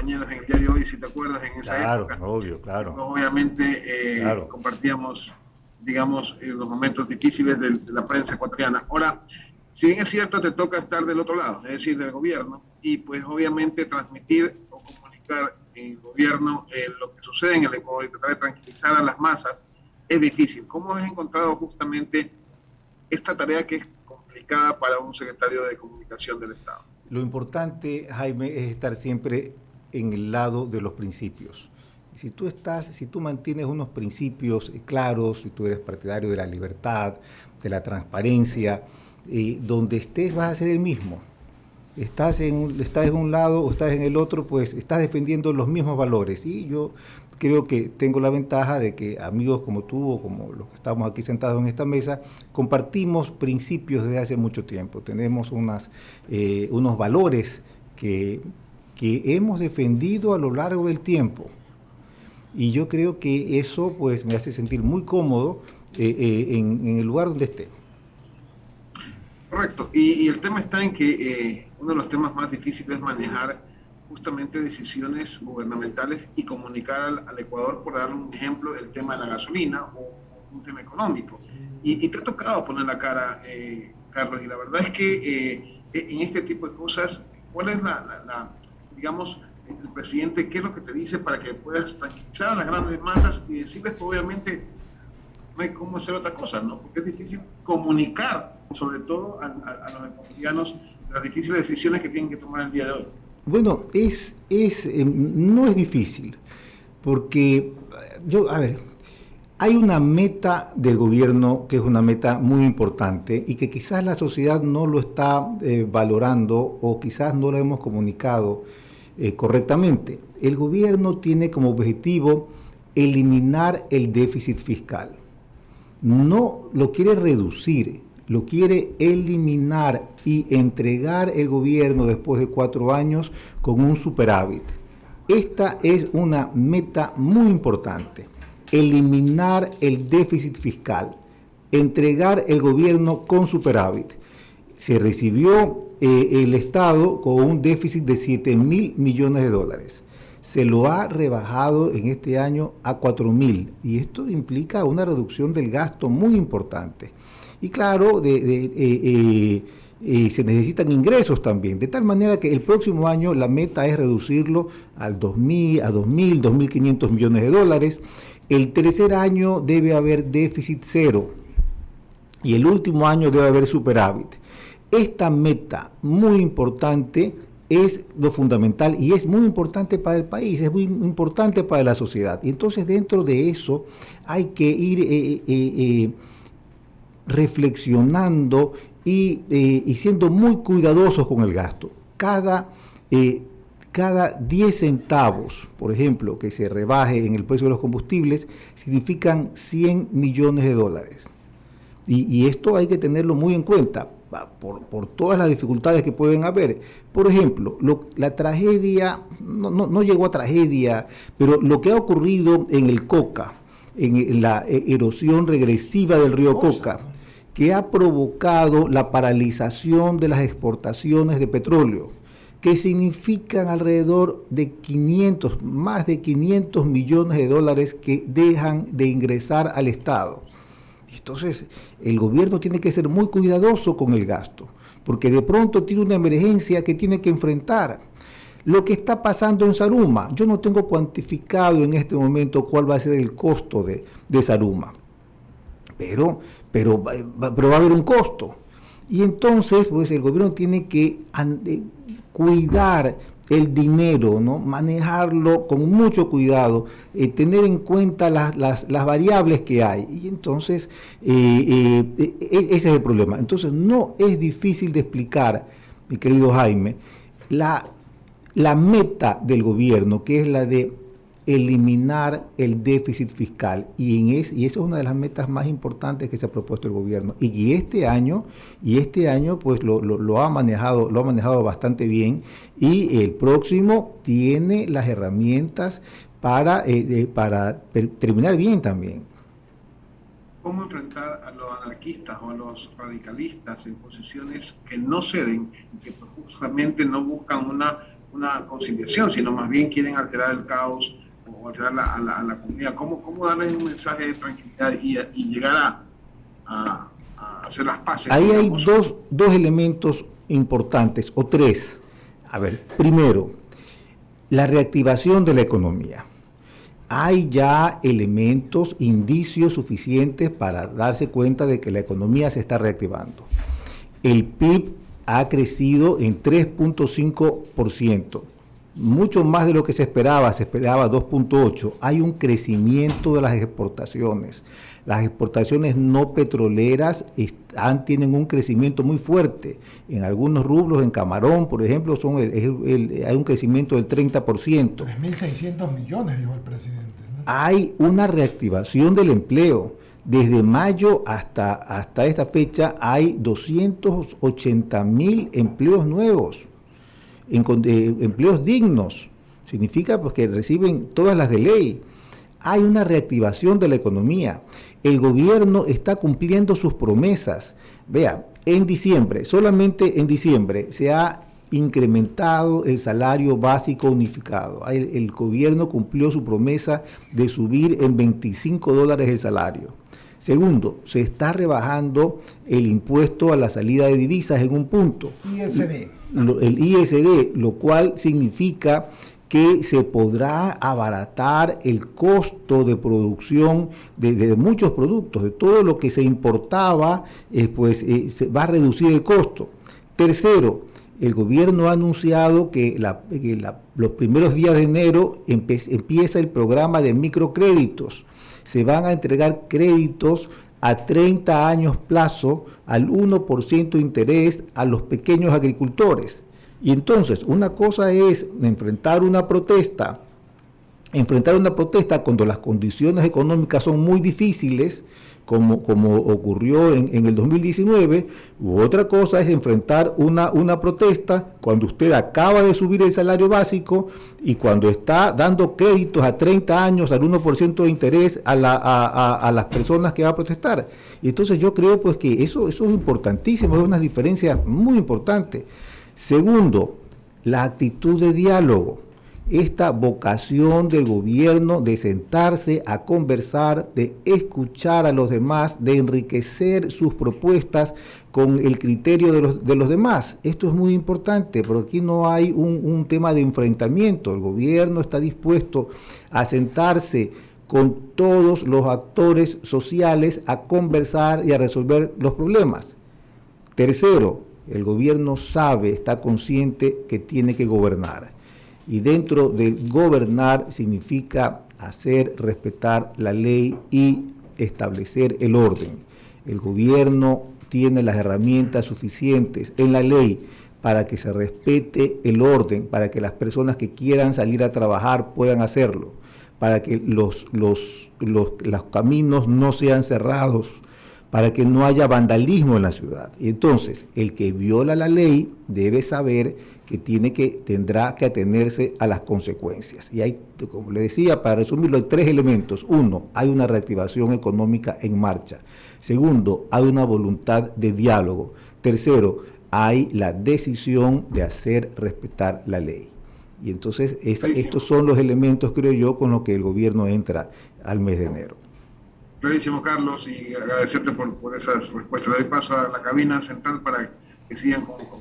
compañeros en el diario Hoy, si te acuerdas, en esa Claro, época. obvio, Pues, claro, obviamente claro. compartíamos, digamos, los momentos difíciles de la prensa ecuatoriana. Ahora, si bien es cierto, te toca estar del otro lado, es decir, del gobierno, y pues obviamente transmitir o comunicar en el gobierno lo que sucede en el Ecuador y tratar de tranquilizar a las masas es difícil. ¿Cómo has encontrado justamente esta tarea que es complicada para un secretario de comunicación del Estado? Lo importante, Jaime, es estar siempre en el lado de los principios. Si tú mantienes unos principios claros, si tú eres partidario de la libertad, de la transparencia, donde estés vas a ser el mismo. Estás en un lado o estás en el otro, pues estás defendiendo los mismos valores. Y yo creo que tengo la ventaja de que amigos como tú o como los que estamos aquí sentados en esta mesa, compartimos principios desde hace mucho tiempo. Tenemos unos valores que hemos defendido a lo largo del tiempo. Y yo creo que eso pues me hace sentir muy cómodo en el lugar donde esté. Correcto. Y el tema está en que uno de los temas más difíciles es manejar justamente decisiones gubernamentales y comunicar al Ecuador, por dar un ejemplo, el tema de la gasolina o un tema económico. Y te ha tocado poner la cara, Carlos, y la verdad es que en este tipo de cosas, ¿cuál es digamos, el presidente, qué es lo que te dice para que puedas tranquilizar a las grandes masas y decirles que obviamente no hay cómo hacer otra cosa, ¿no? Porque es difícil comunicar, sobre todo a los ecuatorianos, las difíciles decisiones que tienen que tomar el día de hoy? Bueno, no es difícil, porque a ver, hay una meta del gobierno que es una meta muy importante y que quizás la sociedad no lo está valorando o quizás no lo hemos comunicado correctamente. El gobierno tiene como objetivo eliminar el déficit fiscal. No lo quiere reducir, lo quiere eliminar y entregar el gobierno después de 4 años con un superávit. Esta es una meta muy importante, eliminar el déficit fiscal, entregar el gobierno con superávit. Se recibió el Estado con un déficit de 7.000 millones de dólares. Se lo ha rebajado en este año a 4.000 y esto implica una reducción del gasto muy importante. Y claro, se necesitan ingresos también, de tal manera que el próximo año la meta es reducirlo al 2.000, a 2.000, 2.500 millones de dólares. El tercer año debe haber déficit cero y el último año debe haber superávit. Esta meta muy importante es lo fundamental y es muy importante para el país, es muy importante para la sociedad. Y entonces dentro de eso hay que ir reflexionando y siendo muy cuidadosos con el gasto. Cada 10 centavos, por ejemplo, que se rebaje en el precio de los combustibles, significan 100 millones de dólares. Y esto hay que tenerlo muy en cuenta por todas las dificultades que pueden haber. Por ejemplo, la tragedia, no llegó a tragedia, pero lo que ha ocurrido en el Coca, en la erosión regresiva del río Coca, que ha provocado la paralización de las exportaciones de petróleo, que significan alrededor de 500, más de 500 millones de dólares que dejan de ingresar al Estado. Entonces, el gobierno tiene que ser muy cuidadoso con el gasto, porque de pronto tiene una emergencia que tiene que enfrentar. Lo que está pasando en Zaruma, yo no tengo cuantificado en este momento cuál va a ser el costo de Zaruma, pero va a haber un costo. Y entonces, pues el gobierno tiene que cuidar el dinero, ¿no? Manejarlo con mucho cuidado, tener en cuenta las variables que hay. Y entonces, ese es el problema. Entonces, no es difícil de explicar, mi querido Jaime, la, la meta del gobierno, que es la de eliminar el déficit fiscal. Y esa es una de las metas más importantes que se ha propuesto el gobierno. Y este año pues lo ha manejado bastante bien. Y el próximo tiene las herramientas para terminar bien también. ¿Cómo enfrentar a los anarquistas o a los radicalistas en posiciones que no ceden y que pues, justamente no buscan una una conciliación, sino más bien quieren alterar el caos o alterar a la comunidad. ¿Cómo darles un mensaje de tranquilidad y llegar a hacer las paces? Ahí hay Digamos? dos elementos importantes, o tres. A ver, primero, la reactivación de la economía. Hay ya elementos, indicios suficientes para darse cuenta de que la economía se está reactivando. El PIB ha crecido en 3.5%, mucho más de lo que se esperaba 2.8%. Hay un crecimiento de las exportaciones. Las exportaciones no petroleras tienen un crecimiento muy fuerte. En algunos rubros, en camarón, por ejemplo, hay un crecimiento del 30%. 3.600 millones, dijo el presidente, ¿no? Hay una reactivación del empleo. Desde mayo hasta esta fecha hay 280.000 empleos nuevos, empleos dignos. Significa pues, que reciben todas las de ley. Hay una reactivación de la economía. El gobierno está cumpliendo sus promesas. Vea, en diciembre, solamente en diciembre, se ha incrementado el salario básico unificado. El gobierno cumplió su promesa de subir en $25 el salario. Segundo, se está rebajando el impuesto a la salida de divisas en un punto. ISD. El ISD, lo cual significa que se podrá abaratar el costo de producción de muchos productos, de todo lo que se importaba, se va a reducir el costo. Tercero, el gobierno ha anunciado que los primeros días de enero empieza el programa de microcréditos. Se van a entregar créditos a 30 años plazo al 1% de interés a los pequeños agricultores. Y entonces, una cosa es enfrentar una protesta cuando las condiciones económicas son muy difíciles, como ocurrió en el 2019, u otra cosa es enfrentar una protesta cuando usted acaba de subir el salario básico y cuando está dando créditos a 30 años al 1% de interés a las personas que va a protestar. Y entonces yo creo pues que eso es importantísimo, es una diferencia muy importante. Segundo, la actitud de diálogo, esta vocación del gobierno de sentarse a conversar, de escuchar a los demás, de enriquecer sus propuestas con el criterio de los demás. Esto es muy importante, porque aquí no hay un tema de enfrentamiento. El gobierno está dispuesto a sentarse con todos los actores sociales a conversar y a resolver los problemas. Tercero, el gobierno sabe, está consciente que tiene que gobernar. Y dentro de gobernar significa hacer respetar la ley y establecer el orden. El gobierno tiene las herramientas suficientes en la ley para que se respete el orden, para que las personas que quieran salir a trabajar puedan hacerlo, para que los caminos no sean cerrados, para que no haya vandalismo en la ciudad. Y entonces, el que viola la ley debe saber que tendrá que atenerse a las consecuencias. Y hay, como le decía, para resumirlo, hay tres elementos. Uno, hay una reactivación económica en marcha. Segundo, hay una voluntad de diálogo. Tercero, hay la decisión de hacer respetar la ley. Y entonces, estos son los elementos, creo yo, con los que el gobierno entra al mes de enero. Clarísimo, Carlos, y agradecerte por esas respuestas. Le doy paso a la cabina central para que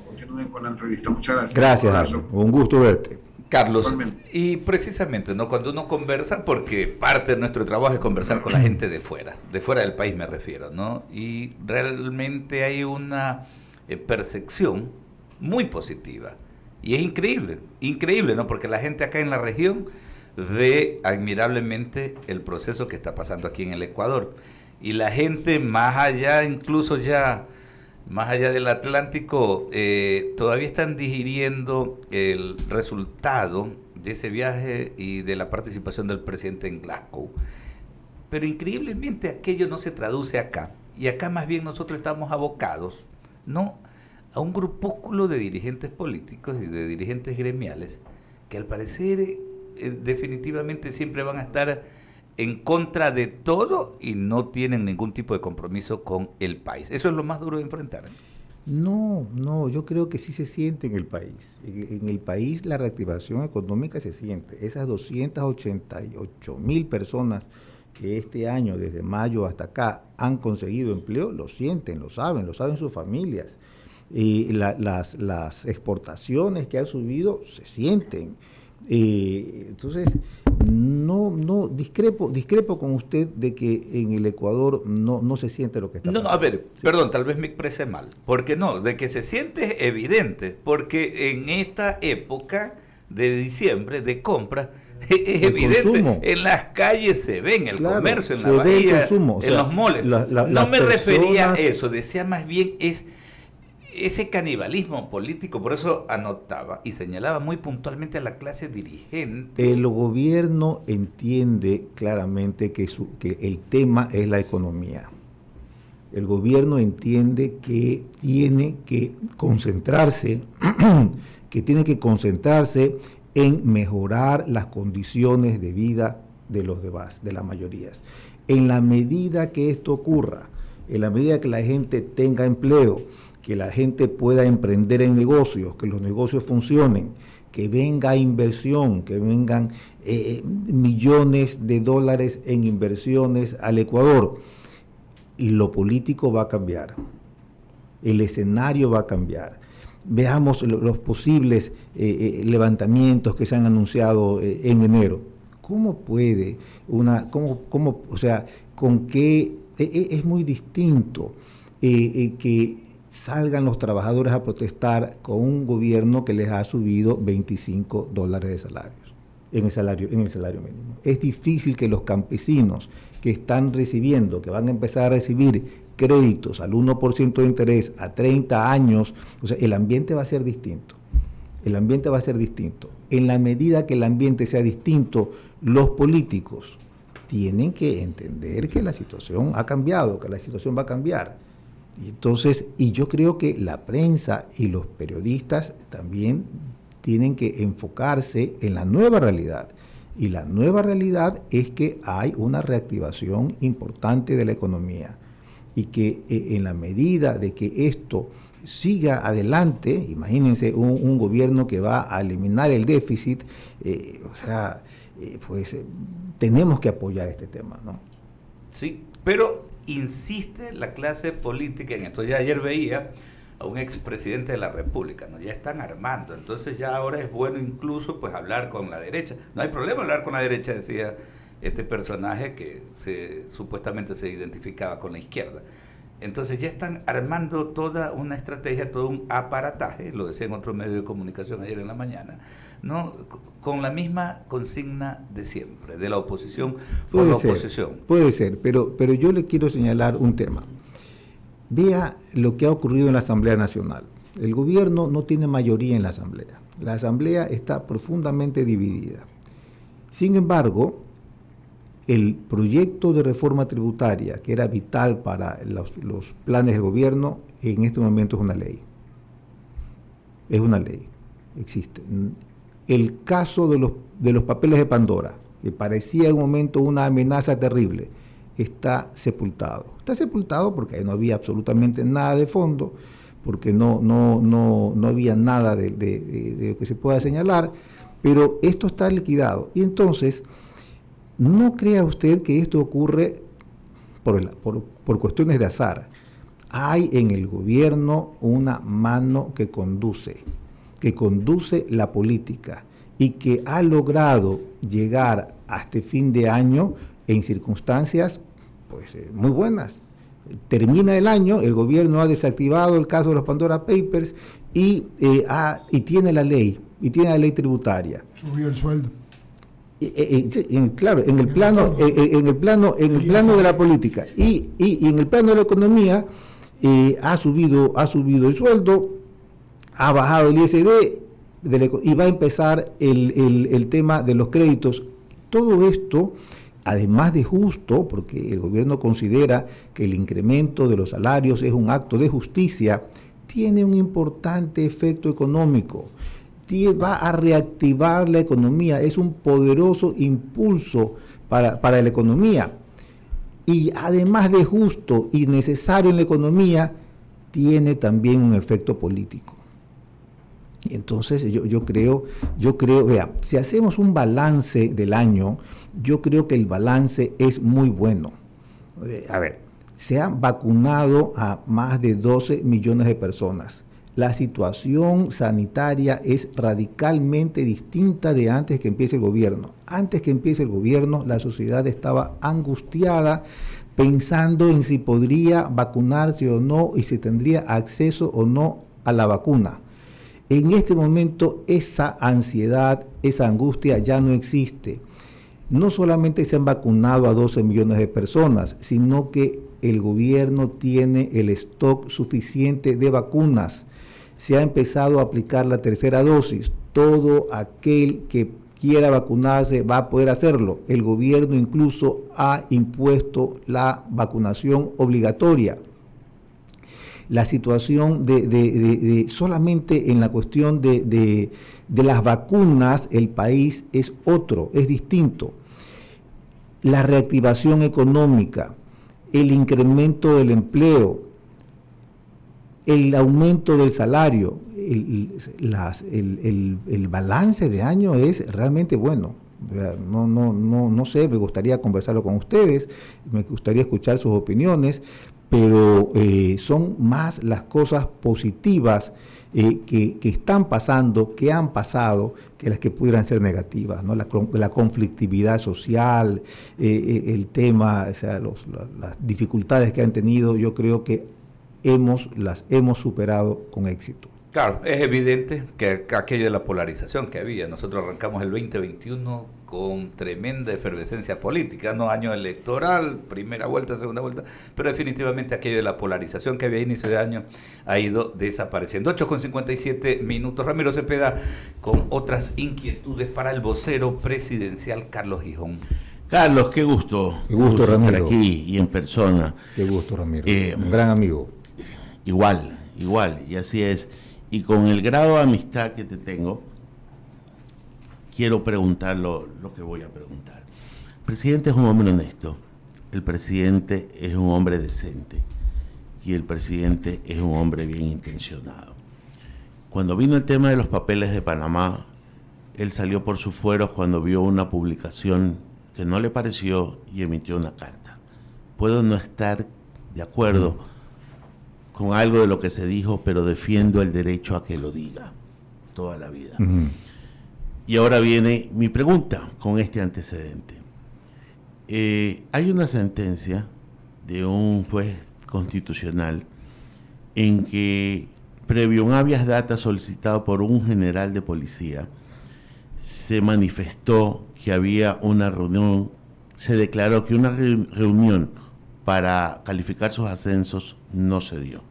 continúen con la entrevista. Muchas gracias. Gracias, Arno. Un gusto verte. Carlos, y precisamente, ¿no? Cuando uno conversa, porque parte de nuestro trabajo es conversar con la gente de fuera del país me refiero, ¿no? Y realmente hay una percepción muy positiva. Y es increíble, ¿no? Porque la gente acá en la región ve admirablemente el proceso que está pasando aquí en el Ecuador. Y la gente más allá, incluso ya más allá del Atlántico, todavía están digiriendo el resultado de ese viaje y de la participación del presidente en Glasgow. Pero increíblemente aquello no se traduce acá. Y acá más bien nosotros estamos abocados, ¿no?, a un grupúsculo de dirigentes políticos y de dirigentes gremiales que al parecer definitivamente siempre van a estar en contra de todo y no tienen ningún tipo de compromiso con el país. Eso es lo más duro de enfrentar. No, yo creo que sí se siente en el país. En el país la reactivación económica se siente. Esas 288.000 personas que este año, desde mayo hasta acá, han conseguido empleo, lo sienten, lo saben sus familias. Y las exportaciones que han subido se sienten. Entonces, discrepo con usted de que en el Ecuador no se siente lo que está pasando. A ver, sí. Perdón, tal vez me expresé mal. Porque no, de que se siente es evidente, porque en esta época de diciembre, de compra, es evidente, consumo. En las calles se ve, en el comercio, en la bahía, en los moles. No me refería a eso, decía más bien ese canibalismo político, por eso anotaba y señalaba muy puntualmente a la clase dirigente. El gobierno entiende claramente que el tema es la economía. El gobierno entiende que tiene que concentrarse, en mejorar las condiciones de vida de los demás, de las mayorías. En la medida que esto ocurra, en la medida que la gente tenga empleo, que la gente pueda emprender en negocios, que los negocios funcionen, que venga inversión, que vengan millones de dólares en inversiones al Ecuador, y lo político va a cambiar, el escenario va a cambiar. Veamos los posibles levantamientos que se han anunciado en enero. ¿Cómo puede con qué es muy distinto que salgan los trabajadores a protestar con un gobierno que les ha subido $25 de salarios en el salario mínimo? Es difícil que los campesinos que están recibiendo, que van a empezar a recibir créditos al 1% de interés a 30 años, el ambiente va a ser distinto. En la medida que el ambiente sea distinto, los políticos tienen que entender que la situación ha cambiado, que la situación va a cambiar. Y yo creo que la prensa y los periodistas también tienen que enfocarse en la nueva realidad. Y la nueva realidad es que hay una reactivación importante de la economía. Y que en la medida de que esto siga adelante, imagínense un gobierno que va a eliminar el déficit, tenemos que apoyar este tema, ¿no? Sí, pero insiste la clase política en esto. Ya ayer veía a un expresidente de la República, ¿no? Ya están armando, entonces ya ahora es bueno incluso pues hablar con la derecha. No hay problema hablar con la derecha, decía este personaje que supuestamente se identificaba con la izquierda. Entonces ya están armando toda una estrategia, todo un aparataje, lo decía en otro medio de comunicación ayer en la mañana, ¿no? Con la misma consigna de siempre, de la oposición por la oposición. Puede ser, pero yo le quiero señalar un tema. Vea lo que ha ocurrido en la Asamblea Nacional. El gobierno no tiene mayoría en la Asamblea. La Asamblea está profundamente dividida. Sin embargo, el proyecto de reforma tributaria, que era vital para los planes del gobierno, en este momento es una ley. Es una ley, existe. El caso de los papeles de Pandora, que parecía en un momento una amenaza terrible, está sepultado. Está sepultado porque no había absolutamente nada de fondo, porque no había nada de lo que se pueda señalar, pero esto está liquidado. Y entonces, no crea usted que esto ocurre por cuestiones de azar. Hay en el gobierno una mano que conduce la política y que ha logrado llegar a este fin de año en circunstancias muy buenas. Termina el año, el gobierno ha desactivado el caso de los Pandora Papers y tiene la ley tributaria. Subió el sueldo. Claro, en el plano de la política y en el plano de la economía ha subido el sueldo, ha bajado el ISD y va a empezar el tema de los créditos. Todo esto, además de justo, porque el gobierno considera que el incremento de los salarios es un acto de justicia, tiene un importante efecto económico. Va a reactivar la economía, es un poderoso impulso para la economía. Y además de justo y necesario en la economía, tiene también un efecto político. Entonces yo creo, vea, si hacemos un balance del año, yo creo que el balance es muy bueno. A ver, se han vacunado a más de 12 millones de personas. La situación sanitaria es radicalmente distinta de antes que empiece el gobierno. Antes que empiece el gobierno, la sociedad estaba angustiada, pensando en si podría vacunarse o no y si tendría acceso o no a la vacuna. En este momento esa ansiedad, esa angustia ya no existe. No solamente se han vacunado a 12 millones de personas, sino que el gobierno tiene el stock suficiente de vacunas. Se ha empezado a aplicar la tercera dosis. Todo aquel que quiera vacunarse va a poder hacerlo. El gobierno incluso ha impuesto la vacunación obligatoria. La situación de solamente en la cuestión de las vacunas, el país es otro, es distinto. La reactivación económica, el incremento del empleo, el aumento del salario, el balance de año es realmente bueno. No sé, me gustaría conversarlo con ustedes, me gustaría escuchar sus opiniones, pero son más las cosas positivas que están pasando, que han pasado, que las que pudieran ser negativas, ¿no? La conflictividad social, el tema, o sea, las dificultades que han tenido, yo creo que las hemos superado con éxito. Claro, es evidente que aquello de la polarización que había, nosotros arrancamos el 2021 con tremenda efervescencia política, no año electoral, primera vuelta, segunda vuelta, pero definitivamente aquello de la polarización que había a inicio de año ha ido desapareciendo. 8:57. Ramiro Cepeda con otras inquietudes para el vocero presidencial Carlos Gijón. Carlos, qué gusto. Qué gusto, Ramiro. Estar aquí y en persona. Qué gusto, Ramiro. Un gran amigo. Igual, y así es. Y con el grado de amistad que te tengo, quiero preguntar lo que voy a preguntar. El presidente es un hombre honesto, el presidente es un hombre decente y el presidente es un hombre bien intencionado. Cuando vino el tema de los papeles de Panamá, él salió por sus fueros cuando vio una publicación que no le pareció y emitió una carta. Puedo no estar de acuerdo con algo de lo que se dijo, pero defiendo el derecho a que lo diga toda la vida. Uh-huh. Y ahora viene mi pregunta con este antecedente. Hay una sentencia de un juez constitucional en que, previo a un habeas data solicitado por un general de policía, se manifestó que había una reunión, se declaró que una reunión para calificar sus ascensos no se dio.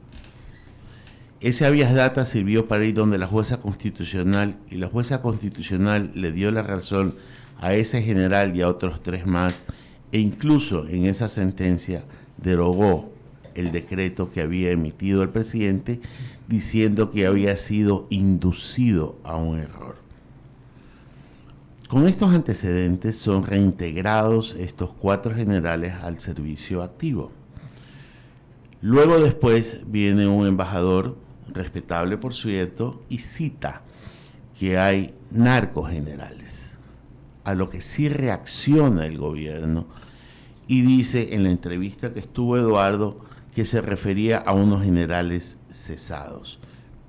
Ese habeas data sirvió para ir donde la jueza constitucional, y la jueza constitucional le dio la razón a ese general y a otros 3 más, e incluso en esa sentencia derogó el decreto que había emitido el presidente diciendo que había sido inducido a un error. Con estos antecedentes son reintegrados estos 4 generales al servicio activo. Luego después viene un embajador, respetable por cierto, y cita que hay narcogenerales, a lo que sí reacciona el gobierno y dice en la entrevista que estuvo Eduardo que se refería a unos generales cesados,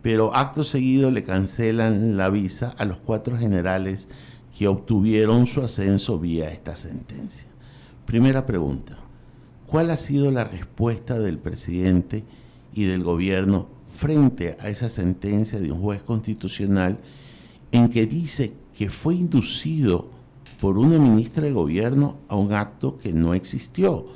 pero acto seguido le cancelan la visa a los 4 generales que obtuvieron su ascenso vía esta sentencia. Primera pregunta, ¿cuál ha sido la respuesta del presidente y del gobierno frente a esa sentencia de un juez constitucional en que dice que fue inducido por una ministra de gobierno a un acto que no existió?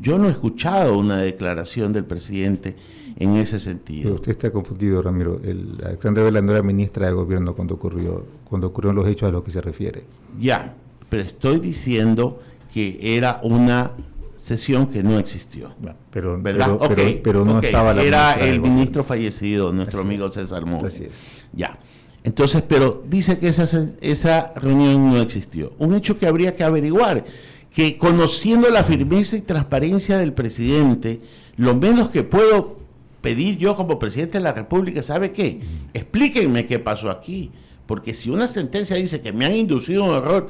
Yo no he escuchado una declaración del presidente en ese sentido. Pero usted está confundido, Ramiro. Alexandra Vela no era ministra de gobierno cuando ocurrieron los hechos a los que se refiere. Ya, pero estoy diciendo que era una sesión que no existió. Pero no estaba la era el ministro fallecido, nuestro amigo César Monge. Así es. Ya. Entonces, pero dice que esa reunión no existió. Un hecho que habría que averiguar, que conociendo la firmeza y transparencia del presidente, lo menos que puedo pedir yo como presidente de la República, ¿sabe qué? Explíquenme qué pasó aquí, porque si una sentencia dice que me han inducido un error,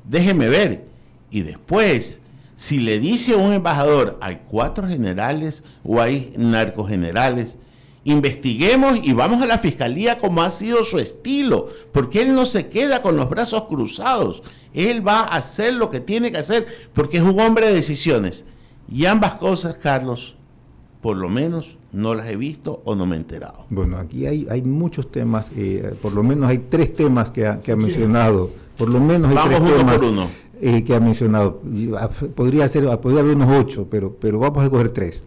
déjeme ver. Y después, si le dice a un embajador, hay 4 generales o hay narcogenerales, investiguemos y vamos a la fiscalía como ha sido su estilo, porque él no se queda con los brazos cruzados, él va a hacer lo que tiene que hacer, porque es un hombre de decisiones. Y ambas cosas, Carlos, por lo menos no las he visto o no me he enterado. Bueno, aquí hay muchos temas, por lo menos hay 3 temas que ha mencionado, por lo menos hay vamos 3 temas uno por uno. Que ha mencionado. Podría haber unos 8, pero vamos a escoger 3.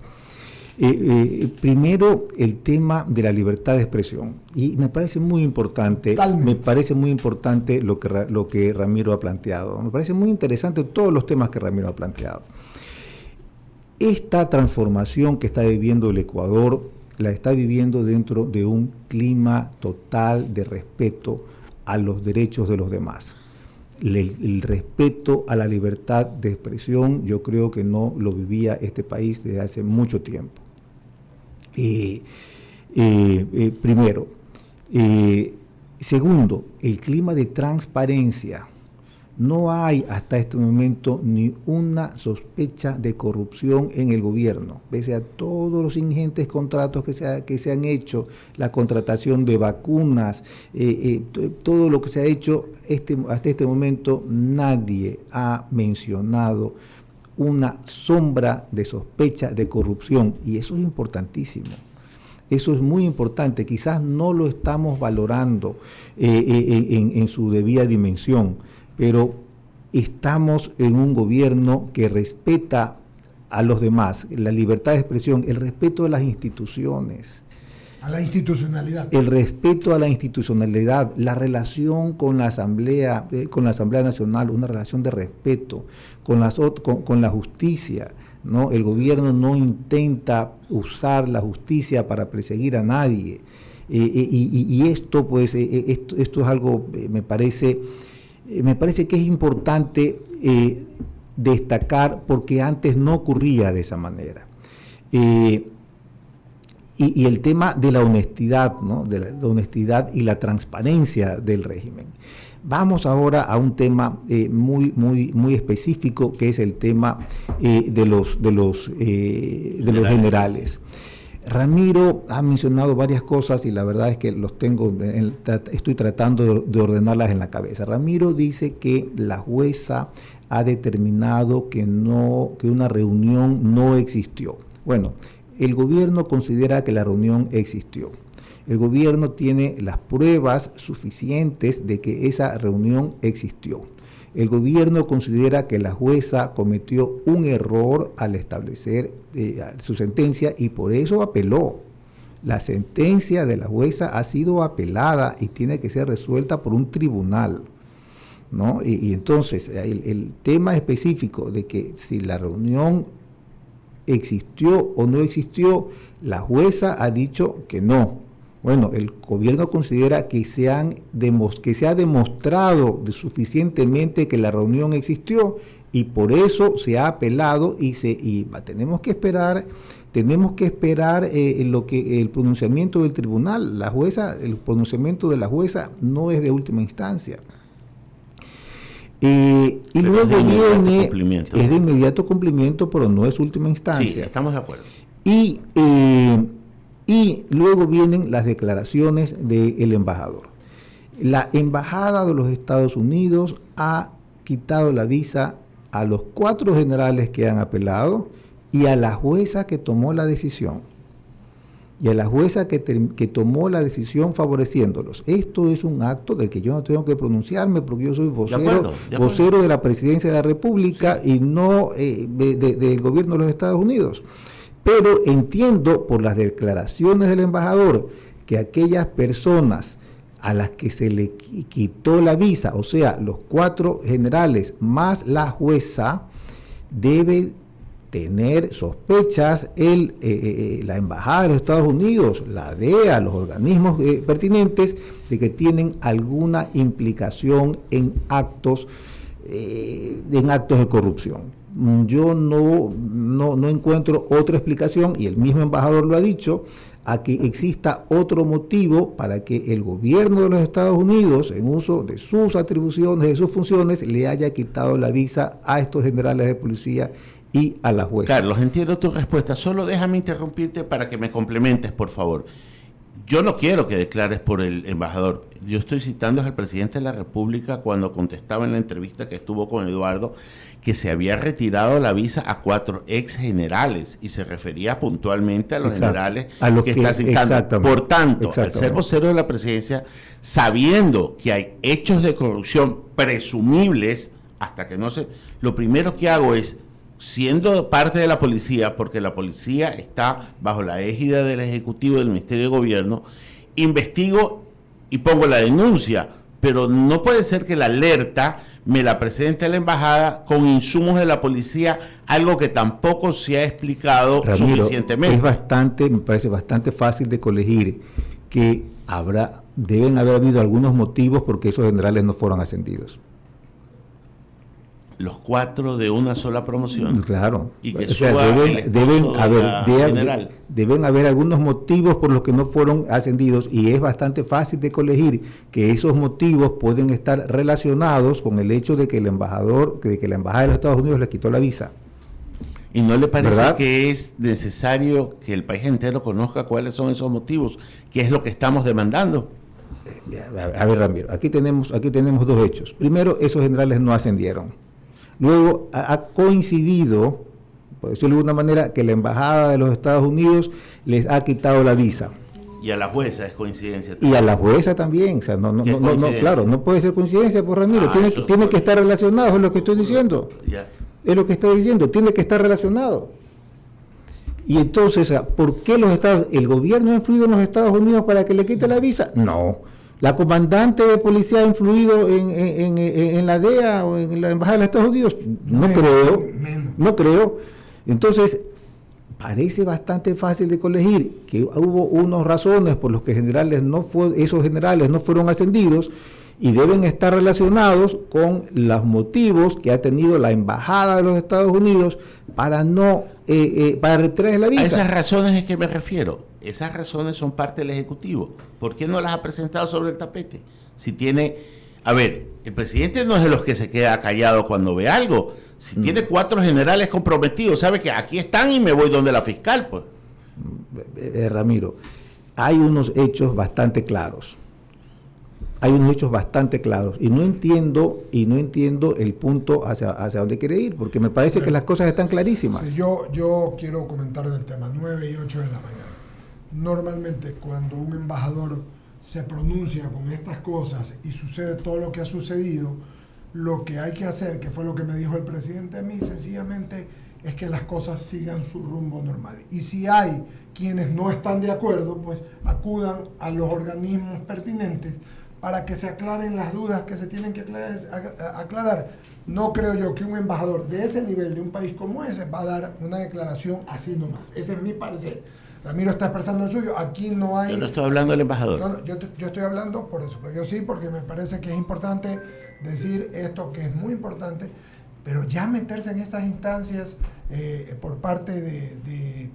Primero, el tema de la libertad de expresión. Y me parece muy importante, lo que Ramiro ha planteado. Me parece muy interesante todos los temas que Ramiro ha planteado. Esta transformación que está viviendo el Ecuador, la está viviendo dentro de un clima total de respeto a los derechos de los demás. El respeto a la libertad de expresión, yo creo que no lo vivía este país desde hace mucho tiempo. Primero. Segundo, el clima de transparencia. No hay hasta este momento ni una sospecha de corrupción en el gobierno, pese a todos los ingentes contratos que se han hecho, la contratación de vacunas, todo lo que se ha hecho hasta este momento, nadie ha mencionado una sombra de sospecha de corrupción, y eso es importantísimo. Eso es muy importante, quizás no lo estamos valorando en su debida dimensión, pero estamos en un gobierno que respeta a los demás, la libertad de expresión, el respeto a las instituciones. A la institucionalidad. El respeto a la institucionalidad, la relación con la Asamblea Nacional, una relación de respeto, con la justicia, ¿no? El gobierno no intenta usar la justicia para perseguir a nadie. Y esto, pues, esto es algo, me parece que es importante destacar, porque antes no ocurría de esa manera. Y el tema de la honestidad, ¿no? De la honestidad y la transparencia del régimen. Vamos ahora a un tema muy específico, que es el tema de los generales. Ramiro ha mencionado varias cosas y la verdad es que estoy tratando de ordenarlas en la cabeza. Ramiro dice que la jueza ha determinado que una reunión no existió. Bueno, el gobierno considera que la reunión existió. El gobierno tiene las pruebas suficientes de que esa reunión existió. El gobierno considera que la jueza cometió un error al establecer su sentencia y por eso apeló. La sentencia de la jueza ha sido apelada y tiene que ser resuelta por un tribunal, ¿no? Y entonces el tema específico de que si la reunión existió o no existió, la jueza ha dicho que no. Bueno, el gobierno considera que se ha demostrado suficientemente que la reunión existió y por eso se ha apelado y tenemos que esperar el pronunciamiento del tribunal. El pronunciamiento de la jueza no es de última instancia. Y luego viene, es de inmediato cumplimiento, pero no es última instancia. Sí, estamos de acuerdo. Y luego vienen las declaraciones del embajador. La embajada de los Estados Unidos ha quitado la visa a los 4 generales que han apelado y a la jueza que tomó la decisión. Y a la jueza que tomó la decisión favoreciéndolos. Esto es un acto del que yo no tengo que pronunciarme porque yo soy vocero de la Presidencia de la República, sí, y no del gobierno de los Estados Unidos. Pero entiendo por las declaraciones del embajador que aquellas personas a las que se le quitó la visa, o sea, los 4 generales más la jueza, debe tener sospechas la embajada de los Estados Unidos, la DEA, los organismos pertinentes, de que tienen alguna implicación en actos de corrupción. Yo no encuentro otra explicación, y el mismo embajador lo ha dicho, a que exista otro motivo para que el gobierno de los Estados Unidos, en uso de sus atribuciones, de sus funciones, le haya quitado la visa a estos generales de policía y a la jueza. Carlos, entiendo tu respuesta. Solo déjame interrumpirte para que me complementes, por favor. Yo no quiero que declares por el embajador. Yo estoy citando al presidente de la República cuando contestaba en la entrevista que estuvo con Eduardo que se había retirado la visa a 4 ex generales y se refería puntualmente a los generales a lo que está citando. Por tanto, al ser vocero de la presidencia, sabiendo que hay hechos de corrupción presumibles, hasta que no se... Lo primero que hago es, siendo parte de la policía, porque la policía está bajo la égida del Ejecutivo del Ministerio de Gobierno, investigo y pongo la denuncia, pero no puede ser que la alerta me la presente la embajada con insumos de la policía, algo que tampoco se ha explicado, Ramiro, suficientemente. Me parece bastante fácil de colegir que deben haber habido algunos motivos por qué esos generales no fueron ascendidos. Los 4 de una sola promoción. Claro. Y que deben haber algunos motivos por los que no fueron ascendidos, y es bastante fácil de colegir que esos motivos pueden estar relacionados con el hecho de que la embajada de los Estados Unidos les quitó la visa. ¿Y no le parece, ¿verdad?, que es necesario que el país entero conozca cuáles son esos motivos? ¿Qué es lo que estamos demandando? A ver, Ramiro, aquí tenemos 2 hechos. Primero, esos generales no ascendieron. Luego ha coincidido, por decirlo de alguna manera, que la embajada de los Estados Unidos les ha quitado la visa. Y a la jueza es coincidencia también. Y a la jueza también. O sea, no, claro, no puede ser coincidencia, pues, Ramiro. Tiene que estar relacionado, es lo que estoy diciendo. Ya. Es lo que estoy diciendo, tiene que estar relacionado. Y entonces, ¿por qué el gobierno ha influido en los Estados Unidos para que le quite la visa? No. ¿La comandante de policía ha influido en la DEA o en la embajada de los Estados Unidos? No creo. Entonces, parece bastante fácil de colegir que hubo unas razones por las que esos generales no fueron ascendidos, y deben estar relacionados con los motivos que ha tenido la embajada de los Estados Unidos para retraer la visa. A esas razones es que me refiero. Esas razones son parte del Ejecutivo. ¿Por qué no las ha presentado sobre el tapete? Si tiene... A ver, el presidente no es de los que se queda callado cuando ve algo. Si tiene 4 generales comprometidos, sabe que aquí están y me voy donde la fiscal, pues. Ramiro, hay unos hechos bastante claros. Y no entiendo el punto hacia dónde quiere ir, porque me parece que las cosas están clarísimas. Sí, yo quiero comentar del tema 9 y 8 de la mañana. Normalmente, cuando un embajador se pronuncia con estas cosas y sucede todo lo que ha sucedido, lo que hay que hacer, que fue lo que me dijo el presidente a mí, sencillamente es que las cosas sigan su rumbo normal. Y si hay quienes no están de acuerdo, pues acudan a los organismos pertinentes para que se aclaren las dudas que se tienen que aclarar. No creo yo que un embajador de ese nivel, de un país como ese, va a dar una declaración así nomás. Ese es mi parecer. Ramiro está expresando el suyo. Aquí no hay... Yo no estoy hablando del embajador. No, yo estoy hablando por eso. Pero yo sí, porque me parece que es importante decir esto, que es muy importante. Pero ya meterse en estas instancias por parte de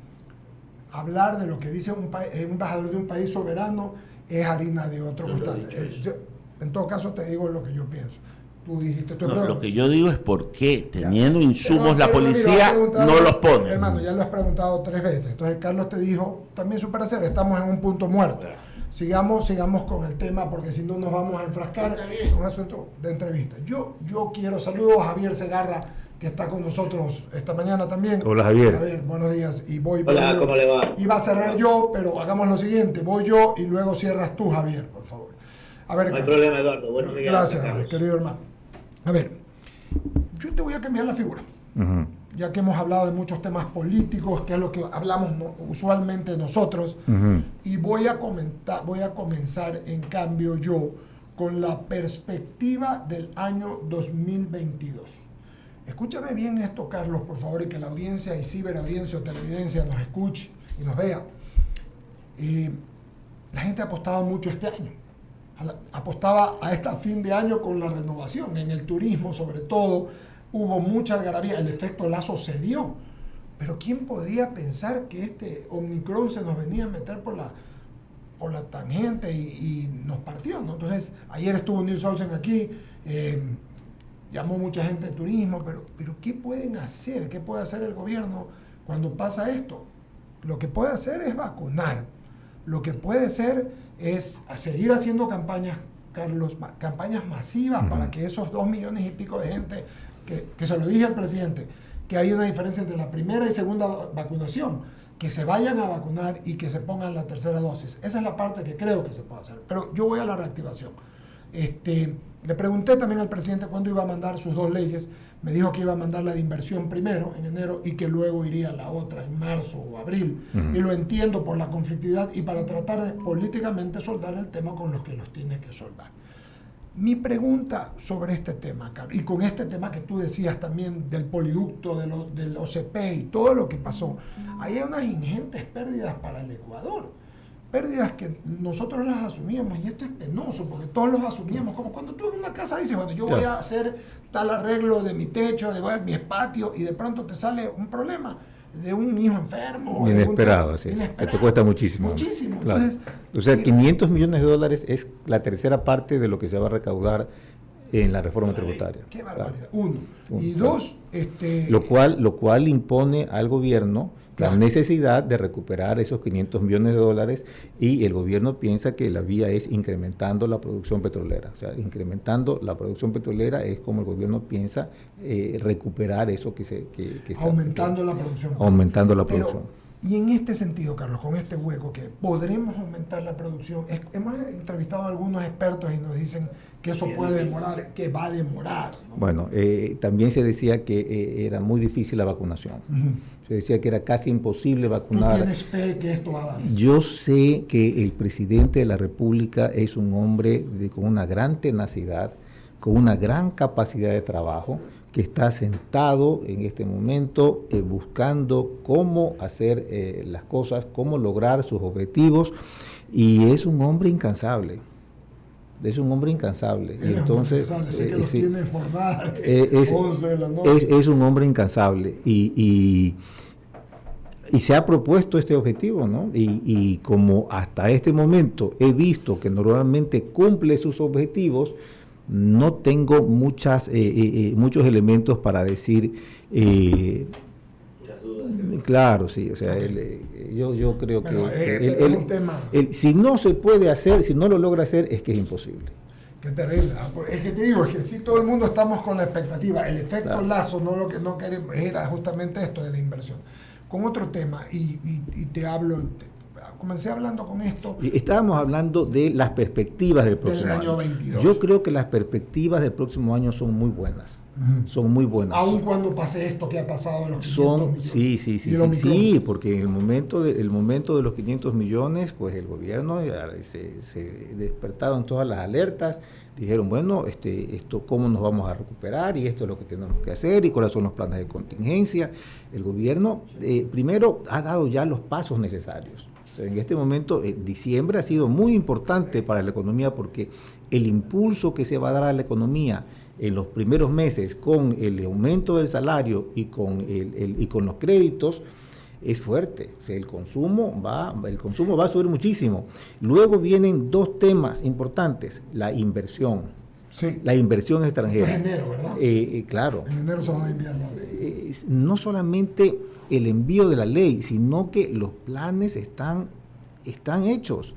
hablar de lo que dice un embajador de un país soberano es harina de otro costal. En todo caso te digo lo que yo pienso. Tú dijiste lo que yo digo es por qué, teniendo insumos, la policía no los pone. Hermano, ya lo has preguntado 3 veces. Entonces Carlos te dijo también su parecer. Estamos en un punto muerto. Sigamos con el tema, porque si no nos vamos a enfrascar en un asunto de entrevista. Yo quiero saludos a Javier Segarra, que está con nosotros esta mañana también. Hola, Javier. Javier, buenos días. Hola, ¿cómo le va? Iba a cerrar yo, pero hagamos lo siguiente. Voy yo y luego cierras tú, Javier, por favor. A ver, no hay problema, Eduardo. Buenos días. Gracias, querido hermano. A ver, yo te voy a cambiar la figura. Ya que hemos hablado de muchos temas políticos, que es lo que hablamos usualmente nosotros, y voy a comenzar en cambio yo con la perspectiva del año 2022. Escúchame bien esto, Carlos, por favor, y que la audiencia y ciberaudiencia o televidencia nos escuche y nos vea. La gente ha apostado mucho este año. Apostaba a este fin de año con la renovación. En el turismo, sobre todo, hubo mucha algarabía. El efecto Lazo se dio. Pero ¿quién podía pensar que este Omicron se nos venía a meter por la tangente y nos partió, ¿no? Entonces, ayer estuvo Nils Olsen aquí, llamó mucha gente de turismo, pero ¿qué pueden hacer? ¿Qué puede hacer el gobierno cuando pasa esto? Lo que puede hacer es vacunar. Lo que puede hacer es seguir haciendo campañas, Carlos, campañas masivas para que esos 2 millones y pico de gente, que se lo dije al presidente, que hay una diferencia entre la primera y segunda vacunación, que se vayan a vacunar y que se pongan la tercera dosis. Esa es la parte que creo que se puede hacer. Pero yo voy a la reactivación. Le pregunté también al presidente cuándo iba a mandar sus 2 leyes. Me dijo que iba a mandar la de inversión primero, en enero, y que luego iría la otra en marzo o abril. Y lo entiendo por la conflictividad y para tratar de políticamente soldar el tema con los que los tiene que soldar. Mi pregunta sobre este tema, Carlos, y con este tema que tú decías también del poliducto, del OCP y todo lo que pasó, hay unas ingentes pérdidas para el Ecuador. Pérdidas que nosotros las asumíamos, y esto es penoso porque todos los asumíamos, como cuando tú en una casa dices, bueno, yo voy a hacer tal arreglo de mi techo, de mi patio, y de pronto te sale un problema de un hijo enfermo. Inesperado, así es. Que te cuesta muchísimo. Muchísimo. Claro. Entonces, o sea, 500 millones de dólares es la tercera parte de lo que se va a recaudar en la reforma tributaria. Qué barbaridad. Claro. Uno. Y claro. dos, lo cual impone al gobierno la necesidad de recuperar esos 500 millones de dólares, y el gobierno piensa que la vía es incrementando la producción petrolera. O sea, incrementando la producción petrolera es como el gobierno piensa recuperar eso que está aumentando la producción. Aumentando la producción. Y en este sentido, Carlos, con este hueco que podremos aumentar la producción, hemos entrevistado a algunos expertos y nos dicen que eso puede demorar, que va a demorar, ¿no? Bueno, también se decía que era muy difícil la vacunación. Se decía que era casi imposible vacunar. ¿Tú tienes fe que esto va a dar? Yo sé que el presidente de la República es un hombre con una gran tenacidad, con una gran capacidad de trabajo, que está sentado en este momento buscando cómo hacer las cosas, cómo lograr sus objetivos, y es un hombre incansable. Es un hombre incansable. Y entonces, es un hombre incansable y se ha propuesto este objetivo, ¿no? Y como hasta este momento he visto que normalmente cumple sus objetivos, no tengo muchos elementos para decir. Claro, sí, o sea, yo creo que si no se puede hacer, si no lo logra hacer, es que es imposible. Qué terrible. Es que te digo, es que si todo el mundo estamos con la expectativa, el efecto Lazo, no lo que no queremos, era justamente esto de la inversión. Con otro tema, y te hablo, comencé hablando con esto. Estábamos hablando de las perspectivas del próximo año. 22. Yo creo que las perspectivas del próximo año son muy buenas. Son muy buenas. Aun cuando pase esto que ha pasado en los 500 millones. Sí, porque en el momento de los 500 millones, pues el gobierno se despertaron todas las alertas, dijeron, bueno, esto cómo nos vamos a recuperar, y esto es lo que tenemos que hacer, y cuáles son los planes de contingencia. El gobierno primero ha dado ya los pasos necesarios. O sea, en este momento, diciembre ha sido muy importante para la economía, porque el impulso que se va a dar a la economía en los primeros meses con el aumento del salario y con los créditos es fuerte. O sea, el consumo va a subir muchísimo. Luego vienen 2 temas importantes: la inversión. Sí. La inversión extranjera. En enero, ¿verdad? Claro. En enero se va a enviar la ley. No solamente el envío de la ley, sino que los planes están hechos.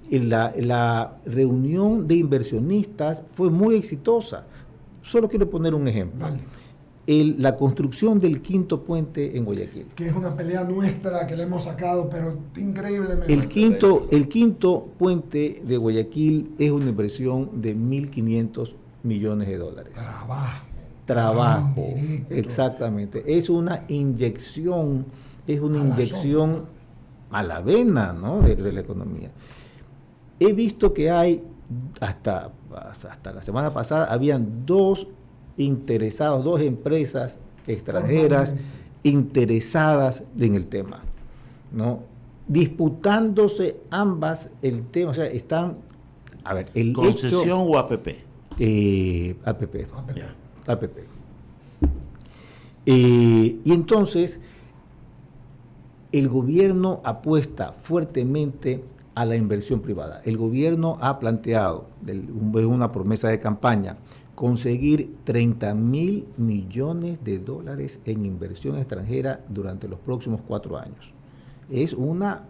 La reunión de inversionistas fue muy exitosa. Solo quiero poner un ejemplo. Vale. La construcción del 5.º puente en Guayaquil. Que es una pelea nuestra que le hemos sacado, pero increíblemente. El quinto puente de Guayaquil es una inversión de 1.500 millones de dólares. Trabajo. Exactamente. Es una inyección, a la vena, ¿no? de la economía. He visto que hay, hasta la semana pasada, habían 2 empresas extranjeras interesadas en el tema, ¿no? Disputándose ambas el tema. O sea, están, a ver, el ¿concesión hecho, o APP? APP. Y entonces, El gobierno apuesta fuertemente a la inversión privada. El gobierno ha planteado, una promesa de campaña, conseguir 30.000 millones de dólares en inversión extranjera durante los próximos 4 años. Es una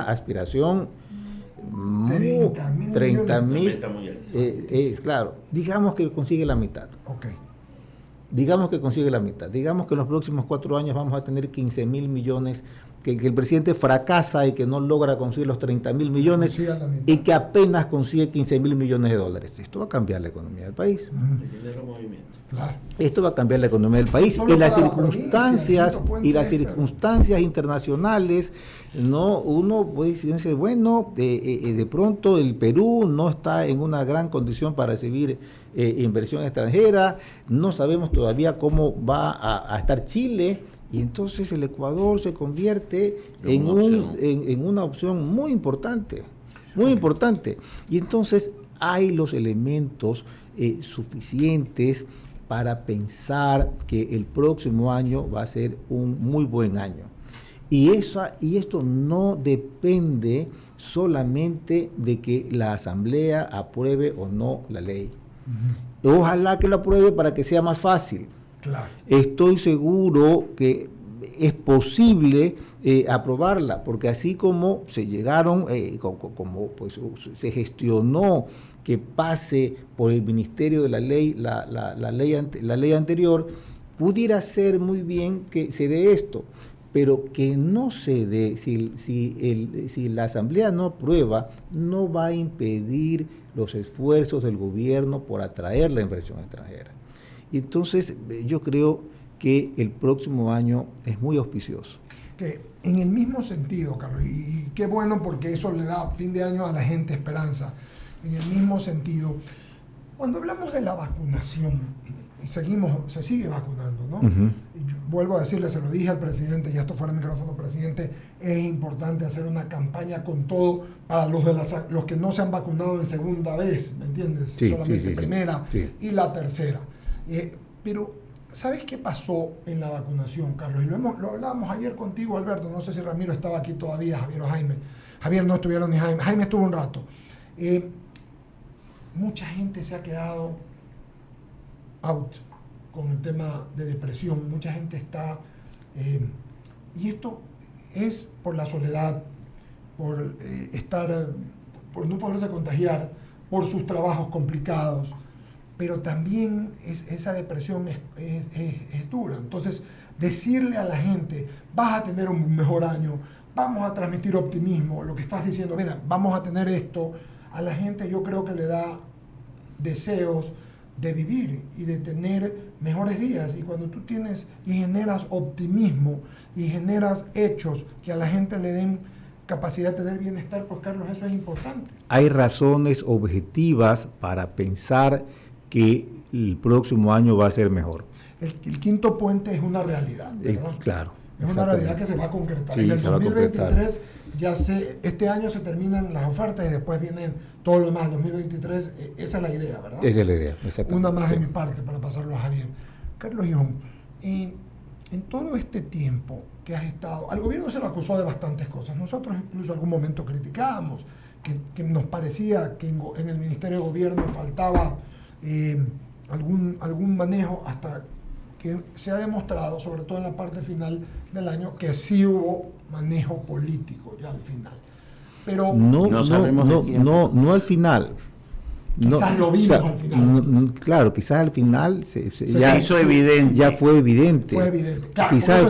aspiración 30.000. Claro, digamos que consigue la mitad. Okay. Digamos que consigue la mitad. Digamos que en los próximos 4 años vamos a tener 15.000 millones, que el presidente fracasa y que no logra conseguir los 30.000 millones y que apenas consigue 15.000 millones de dólares. Esto va a cambiar la economía del país. Claro. Esto va a cambiar la economía del país. Y las circunstancias internacionales, ¿no? Uno puede decir, bueno, de pronto el Perú no está en una gran condición para recibir inversión extranjera, no sabemos todavía cómo va a estar Chile, y entonces el Ecuador se convierte en una opción muy importante, muy importante. Y entonces hay los elementos suficientes para pensar que el próximo año va a ser un muy buen año. Y esto no depende solamente de que la Asamblea apruebe o no la ley. Uh-huh. Ojalá que lo apruebe para que sea más fácil. Claro. Estoy seguro que es posible aprobarla, porque así como se llegaron, como pues se gestionó que pase por el Ministerio de la Ley, la ley anterior, pudiera ser muy bien que se dé esto, pero que no se dé, si la Asamblea no aprueba, no va a impedir los esfuerzos del gobierno por atraer la inversión extranjera. Entonces, yo creo que el próximo año es muy auspicioso. Que en el mismo sentido, Carlos, y qué bueno porque eso le da fin de año a la gente esperanza. En el mismo sentido, cuando hablamos de la vacunación, y se sigue vacunando, ¿no? Uh-huh. Y vuelvo a decirle, se lo dije al presidente, y esto fuera el micrófono, presidente, es importante hacer una campaña con todo para los que no se han vacunado en segunda vez, ¿me entiendes? Sí, solamente sí, primera sí. Y la tercera. Pero, ¿sabes qué pasó en la vacunación, Carlos? Y lo hablábamos ayer contigo, Alberto, no sé si Ramiro estaba aquí todavía, Javier o Jaime. Javier no estuvieron ni Jaime. Jaime estuvo un rato. Mucha gente se ha quedado out con el tema de depresión, mucha gente está, y esto es por la soledad, por por no poderse contagiar, por sus trabajos complicados, pero también esa depresión es dura. Entonces, decirle a la gente, vas a tener un mejor año, vamos a transmitir optimismo, lo que estás diciendo, mira, vamos a tener esto, a la gente yo creo que le da deseos de vivir y de tener mejores días. Y cuando tú tienes y generas optimismo y generas hechos que a la gente le den capacidad de tener bienestar, pues Carlos, eso es importante. Hay razones objetivas para pensar que el próximo año va a ser mejor. El quinto puente es una realidad, ¿verdad? Claro. Es una realidad que se va a concretar. Sí, en el 2023 este año se terminan las ofertas y después vienen todo lo demás. 2023, esa es la idea, ¿verdad? Esa es la idea, exactamente. Una más de mi parte para pasarlo a Javier. Carlos Guión, en todo este tiempo que has estado, al gobierno se lo acusó de bastantes cosas. Nosotros incluso en algún momento criticábamos que nos parecía que en el Ministerio de Gobierno faltaba algún manejo, hasta que se ha demostrado, sobre todo en la parte final del año, que sí hubo manejo político ya al final. Pero no al final. Quizás lo vimos al final. Claro, quizás al final se hizo evidente. Ya fue evidente. Fue evidente. Claro, quizás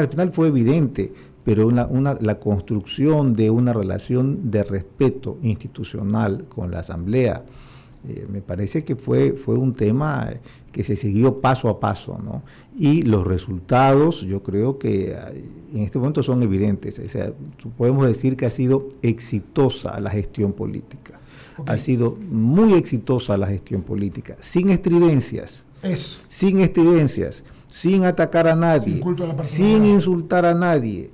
al final fue evidente, pero la construcción de una relación de respeto institucional con la Asamblea, me parece que fue un tema que se siguió paso a paso, ¿no? Y los resultados, yo creo que en este momento son evidentes. O sea, podemos decir que ha sido exitosa la gestión política. Okay. Ha sido muy exitosa la gestión política, sin estridencias, sin atacar a nadie, sin insultar a nadie,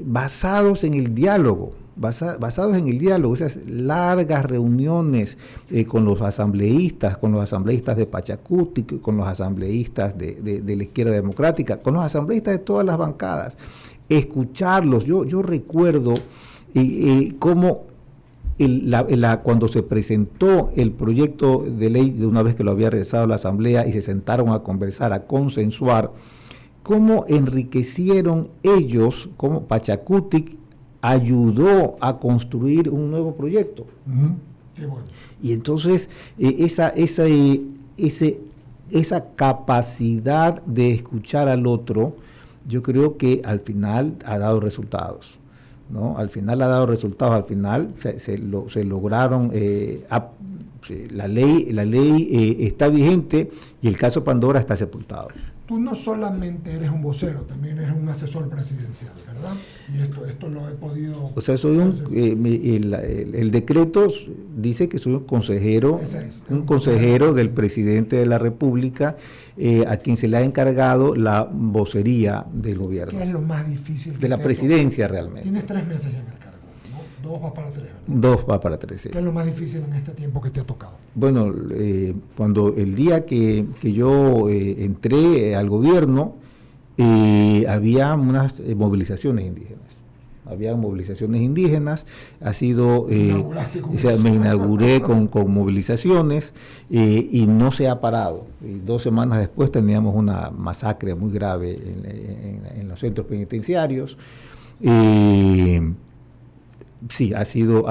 basados en el diálogo. basados en el diálogo, esas largas reuniones con los asambleístas de Pachacuti, con los asambleístas de la izquierda democrática, con los asambleístas de todas las bancadas, escucharlos. Yo recuerdo cómo cuando se presentó el proyecto de ley, de una vez que lo había regresado a la Asamblea y se sentaron a conversar, a consensuar, cómo enriquecieron ellos, cómo Pachacuti ayudó a construir un nuevo proyecto. Uh-huh. Qué bueno. Y entonces esa capacidad de escuchar al otro, yo creo que al final ha dado resultados, ¿no? Al final ha dado resultados, al final se lograron, la ley está vigente y el caso Pandora está sepultado. Tú no solamente eres un vocero, también eres un asesor presidencial, ¿verdad? Y esto lo he podido... O sea, soy el decreto dice que soy un consejero del presidente de la República, a quien se le ha encargado la vocería del gobierno. ¿Qué es lo más difícil? De la presidencia realmente. Tienes 3 meses ya en el cargo, ¿no? 2 va para 3, ¿verdad? 2 va para 3, sí. ¿Qué es lo más difícil en este tiempo que te ha tocado? Bueno, cuando el día que yo entré al gobierno, había unas movilizaciones indígenas. Ha sido, me inauguré con movilizaciones y no se ha parado. Y 2 semanas después teníamos una masacre muy grave en los centros penitenciarios. Sí, ha sido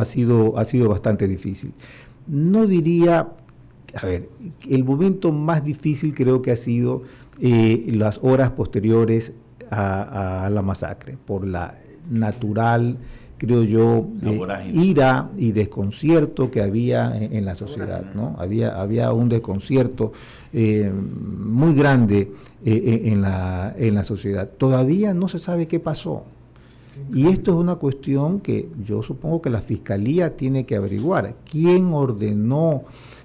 bastante difícil. No diría, el momento más difícil creo que ha sido las horas posteriores a la masacre, por la natural, creo yo, ira y desconcierto que había en la sociedad, ¿no? Había un desconcierto muy grande en la sociedad. Todavía no se sabe qué pasó. Y esto es una cuestión que yo supongo que la Fiscalía tiene que averiguar. ¿Quién ordenó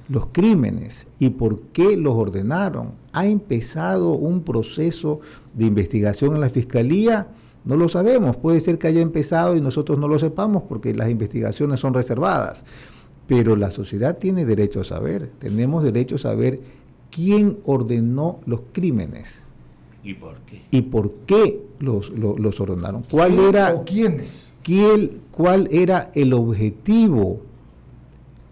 los crímenes y por qué los ordenaron? ¿Ha empezado un proceso de investigación en la Fiscalía? No lo sabemos. Puede ser que haya empezado y nosotros no lo sepamos porque las investigaciones son reservadas. Pero la sociedad tiene derecho a saber. Tenemos derecho a saber quién ordenó los crímenes. ¿Y por qué? ¿Y por qué los ordenaron? ¿Cuál era, o quiénes? ¿Cuál era el objetivo?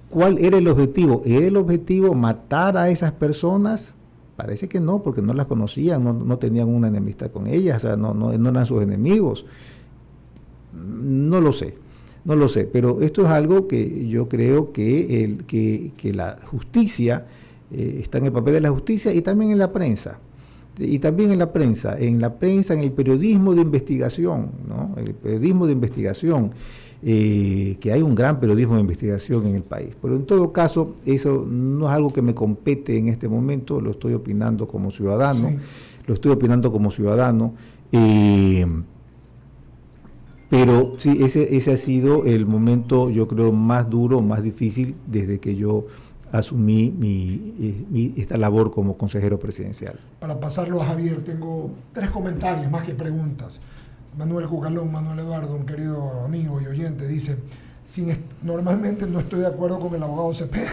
¿Cuál era el objetivo? ¿Era el objetivo matar a esas personas? Parece que no, porque no las conocían, no tenían una enemistad con ellas, o sea, no eran sus enemigos. No lo sé, pero esto es algo que yo creo que la justicia, está en el papel de la justicia y también en la prensa. En el periodismo de investigación, ¿no? El periodismo de investigación, que hay un gran periodismo de investigación en el país. Pero en todo caso, eso no es algo que me compete en este momento, lo estoy opinando como ciudadano, pero sí, ese ha sido el momento, yo creo, más duro, más difícil desde que yo asumí esta labor como consejero presidencial. Para pasarlo a Javier, tengo 3 comentarios más que preguntas. Manuel Cucalón, Manuel Eduardo, un querido amigo y oyente, dice: normalmente no estoy de acuerdo con el abogado Cepeda,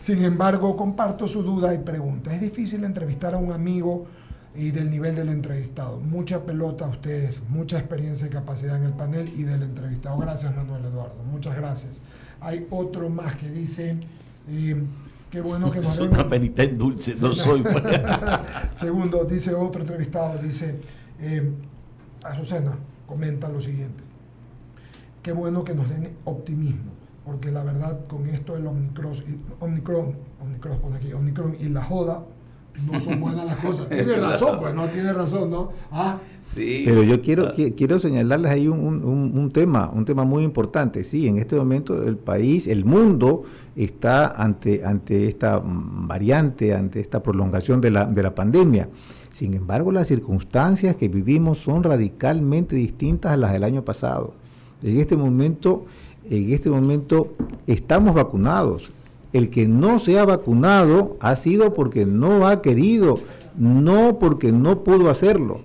sin embargo comparto su duda y pregunta. Es difícil entrevistar a un amigo y del nivel del entrevistado. Mucha pelota a ustedes, mucha experiencia y capacidad en el panel y del entrevistado. Gracias, Manuel Eduardo, muchas gracias. Hay otro más que dice... qué bueno que nos soy una penitente dulce, no soy. Segundo, dice otro entrevistado, dice, Azucena comenta lo siguiente: qué bueno que nos den optimismo, porque la verdad con esto del Omicron y la joda, no son buenas las cosas. Tiene razón, pues no tiene razón, ¿no? Sí. Pero yo quiero señalarles ahí un tema muy importante. Sí, en este momento el país, el mundo está ante esta variante, ante esta prolongación de la pandemia. Sin embargo, las circunstancias que vivimos son radicalmente distintas a las del año pasado. En este momento estamos vacunados. El que no se ha vacunado ha sido porque no ha querido, no porque no pudo hacerlo.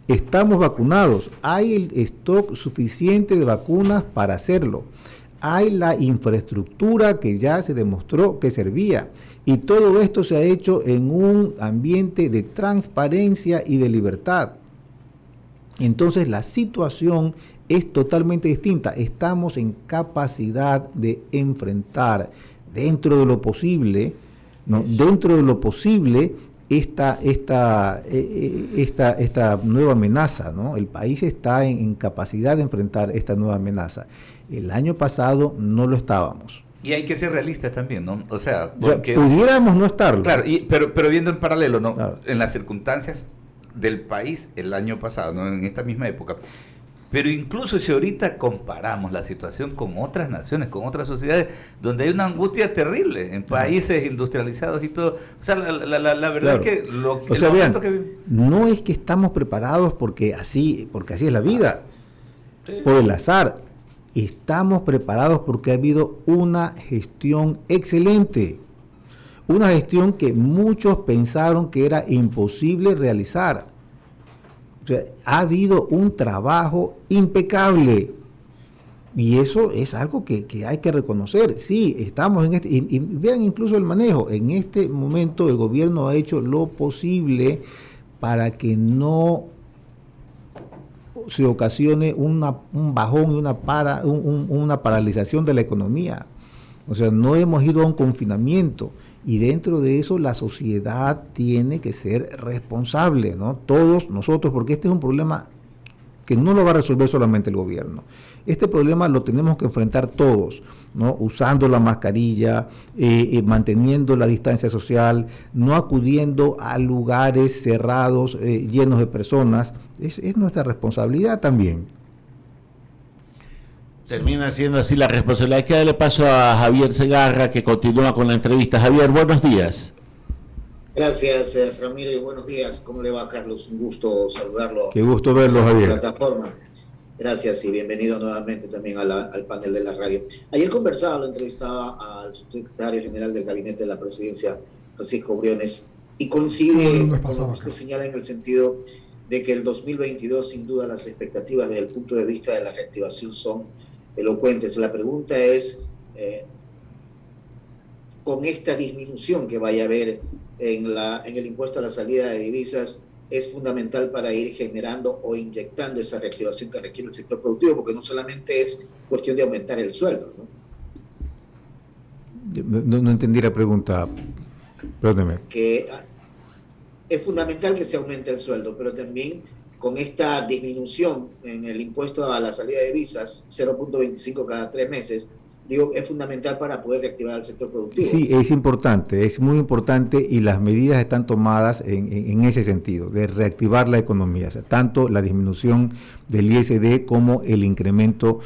Estamos vacunados, hay el stock suficiente de vacunas para hacerlo. Hay la infraestructura que ya se demostró que servía. Y todo esto se ha hecho en un ambiente de transparencia y de libertad. Entonces la situación es totalmente distinta. Estamos en capacidad de enfrentar dentro de lo posible, ¿no? Dentro de lo posible esta nueva amenaza, ¿no? El país está en capacidad de enfrentar esta nueva amenaza. El año pasado no lo estábamos. Y hay que ser realistas también, ¿no? O sea, pudiéramos no estarlo. Claro, pero viendo en paralelo, ¿no? Claro. En las circunstancias del país el año pasado, ¿no? En esta misma época. Pero incluso si ahorita comparamos la situación con otras naciones, con otras sociedades, donde hay una angustia terrible, en países industrializados y todo. O sea, la verdad, claro, es que o sea, vean, no es que estamos preparados porque así es la vida, por el azar. Estamos preparados porque ha habido una gestión excelente, una gestión que muchos pensaron que era imposible realizar. O sea, ha habido un trabajo impecable y eso es algo que hay que reconocer. Sí, estamos en y vean incluso el manejo. En este momento el gobierno ha hecho lo posible para que no se ocasione un bajón y una paralización de la economía. O sea, no hemos ido a un confinamiento y dentro de eso la sociedad tiene que ser responsable, ¿no? Todos nosotros, porque este es un problema que no lo va a resolver solamente el gobierno. Este problema lo tenemos que enfrentar todos, ¿no? Usando la mascarilla, manteniendo la distancia social, no acudiendo a lugares cerrados, llenos de personas. Es nuestra responsabilidad también. Termina siendo así la responsabilidad. Hay que darle paso a Javier Segarra, que continúa con la entrevista. Javier, buenos días. Gracias, Ramiro, y buenos días. ¿Cómo le va, Carlos? Un gusto saludarlo. Qué gusto verlo, Javier. Plataforma. Gracias y bienvenido nuevamente también al panel de la radio. Ayer lo entrevistaba al subsecretario general del Gabinete de la Presidencia, Francisco Briones, y coincide con lo que usted señala en el sentido de que el 2022, sin duda, las expectativas desde el punto de vista de la reactivación son elocuentes. La pregunta es, con esta disminución que vaya a haber en el impuesto a la salida de divisas, es fundamental para ir generando o inyectando esa reactivación que requiere el sector productivo, porque no solamente es cuestión de aumentar el sueldo, ¿no? No entendí la pregunta, perdóneme. Que es fundamental que se aumente el sueldo, pero también con esta disminución en el impuesto a la salida de divisas, 0.25 cada 3 meses, digo, es fundamental para poder reactivar el sector productivo. Sí, es importante, es muy importante y las medidas están tomadas en ese sentido, de reactivar la economía, o sea, tanto la disminución del ISD como el incremento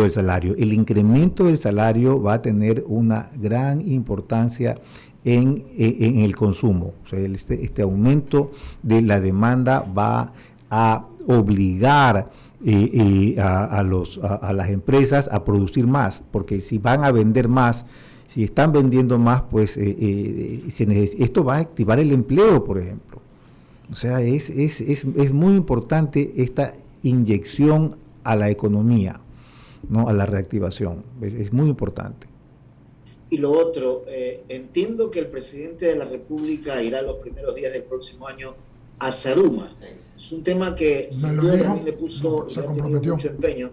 del salario. El incremento del salario va a tener una gran importancia en el consumo. O sea, este aumento de la demanda va a obligar a las empresas a producir más, porque si van a vender más, si están vendiendo más, pues esto va a activar el empleo, por ejemplo. O sea, es muy importante esta inyección a la economía, ¿no? A la reactivación, es muy importante. Y lo otro, entiendo que el presidente de la República irá los primeros días del próximo año a Zaruma. Es un tema que sin duda también le puso mucho empeño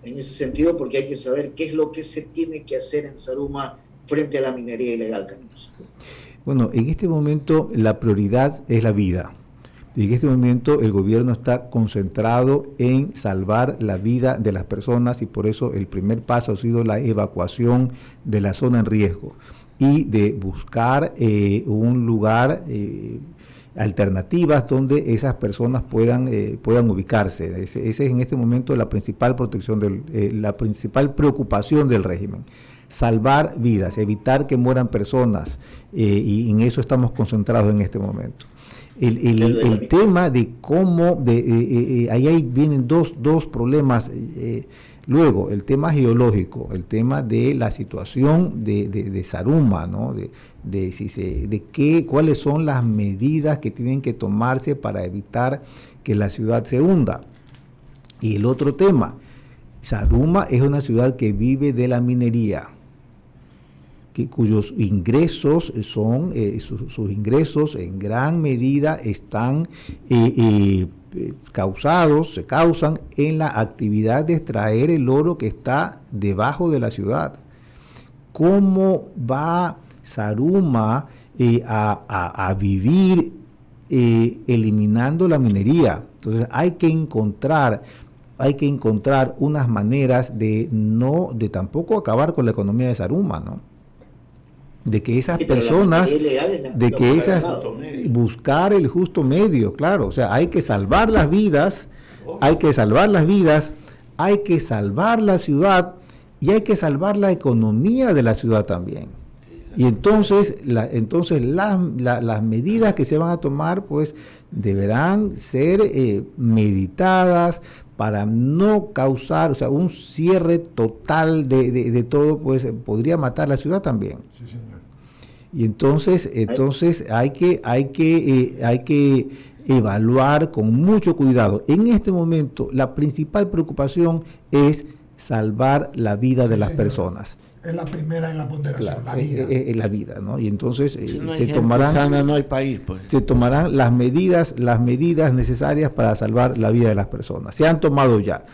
en ese sentido, porque hay que saber qué es lo que se tiene que hacer en Zaruma frente a la minería ilegal, Carlos. Bueno, en este momento la prioridad es la vida. Y en este momento el gobierno está concentrado en salvar la vida de las personas y por eso el primer paso ha sido la evacuación de la zona en riesgo y de buscar un lugar, alternativas donde esas personas puedan ubicarse. Esa es en este momento la principal la principal preocupación del régimen. Salvar vidas, evitar que mueran personas y en eso estamos concentrados en este momento. El tema de cómo, ahí vienen dos problemas Luego, el tema geológico, el tema de la situación de Zaruma, ¿no? Cuáles son las medidas que tienen que tomarse para evitar que la ciudad se hunda. Y el otro tema, Zaruma es una ciudad que vive de la minería, cuyos ingresos son, sus ingresos en gran medida están se causan en la actividad de extraer el oro que está debajo de la ciudad. ¿Cómo va Zaruma a vivir eliminando la minería? Entonces hay que encontrar unas maneras de tampoco acabar con la economía de Zaruma, ¿no? De que esas personas, buscar el justo medio, claro, o sea, hay que salvar las vidas, hay que salvar la ciudad y hay que salvar la economía de la ciudad también. Y entonces las medidas que se van a tomar, pues, deberán ser meditadas para no causar, o sea, un cierre total de todo, pues podría matar la ciudad también. Sí, señor. Y entonces hay que evaluar con mucho cuidado. En este momento, la principal preocupación es salvar la vida de las personas. Es la primera en la ponderación, Claro, la vida. la vida, ¿no? Y entonces Si no hay se gente tomarán sana, no hay país, pues. se tomarán las medidas necesarias para salvar la vida de las personas. Se han tomado ya.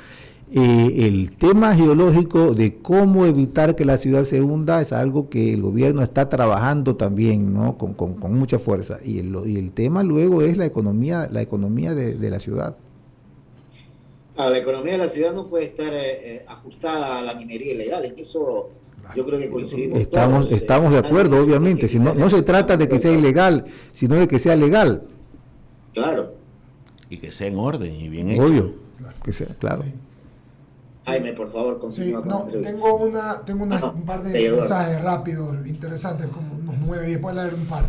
El tema geológico de cómo evitar que la ciudad se hunda es algo que el gobierno está trabajando también, ¿no? con mucha fuerza. Y el tema luego es la economía de la ciudad. La economía de la ciudad no puede estar ajustada a la minería ilegal. En eso yo creo que coincidimos todos. Estamos de acuerdo, obviamente. Si no se trata de que sea ilegal, sino de que sea legal. Claro. Y que sea en orden y bien hecho. Obvio, que sea, claro. Sí. Jaime, por favor, continúa con la entrevista. Tengo un par de mensajes rápidos, interesantes, como unos 9, y después leer un par.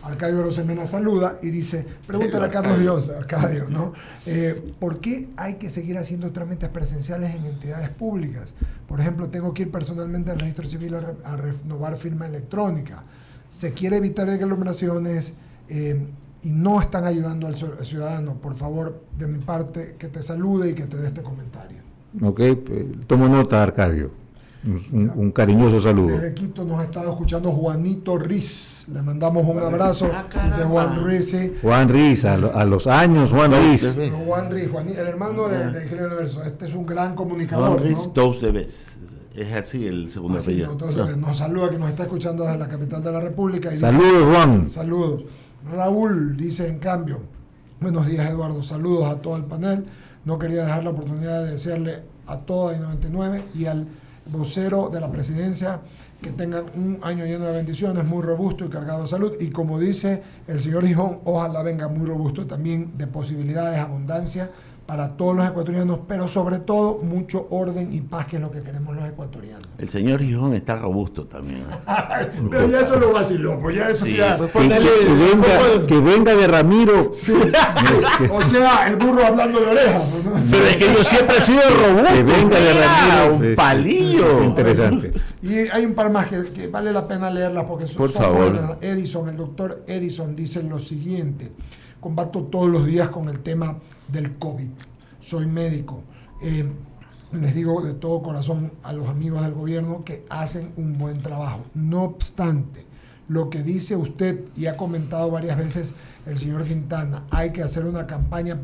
Arcadio Rosemena saluda y dice, pregúntale a Carlos Llosa, Arcadio, ¿no? ¿Por qué hay que seguir haciendo trámites presenciales en entidades públicas? Por ejemplo, tengo que ir personalmente al registro civil a renovar firma electrónica. Se quiere evitar aglomeraciones y no están ayudando al ciudadano. Por favor, de mi parte, que te salude y que te dé este comentario. Ok, tomo nota, Arcadio. Un cariñoso saludo. Desde Quito nos ha estado escuchando Juanito Riz. Le mandamos un abrazo. Dice Juan Riz. Sí. Juan Riz, a los años, Juan Riz. Juan Riz, el hermano de Ingenio Universo. Este es un gran comunicador. Juan Riz, ¿no? dos de vez. Es así el segundo apellido. Nos saluda, que nos está escuchando desde la capital de la República. Y saludos, dice, Juan. Saludos. Raúl dice, en cambio, buenos días, Eduardo. Saludos a todo el panel. No quería dejar la oportunidad de desearle a toda I99 y al vocero de la presidencia que tengan un año lleno de bendiciones, muy robusto y cargado de salud. Y como dice el señor Gijón, ojalá venga muy robusto también de posibilidades, abundancia para todos los ecuatorianos, pero sobre todo mucho orden y paz, que es lo que queremos los ecuatorianos. El señor Gijón está robusto también. Pero ya eso lo vaciló, pues ya eso Sí, ya... pues Que venga de Ramiro. Sí. O sea, el burro hablando de orejas. ¿No? Pero es que yo siempre he sido robusto. Que venga de Ramiro. Un palillo. Es interesante. Y hay un par más que vale la pena leerlas porque son Por favor. buenas. El doctor Edison dice lo siguiente: combato todos los días con el tema del COVID. Soy médico. Les digo de todo corazón a los amigos del gobierno que hacen un buen trabajo. No obstante, lo que dice usted y ha comentado varias veces el señor Quintana, hay que hacer una campaña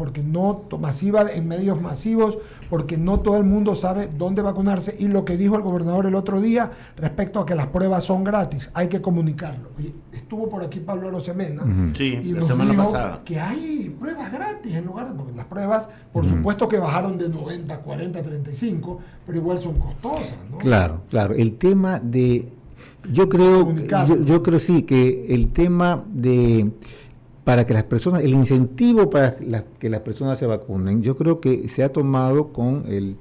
masiva en medios masivos, porque no todo el mundo sabe dónde vacunarse, y lo que dijo el gobernador el otro día respecto a que las pruebas son gratis, hay que comunicarlo. Y estuvo por aquí Pablo Arosemena Sí, y la nos semana dijo pasada. que hay pruebas gratis en lugar de, porque las pruebas, por supuesto que bajaron de 90, 40, 35, pero igual son costosas, ¿no? Claro. El tema de... Yo creo sí que el tema de... para que las personas, el incentivo para que las personas se vacunen, yo creo que se ha tomado con el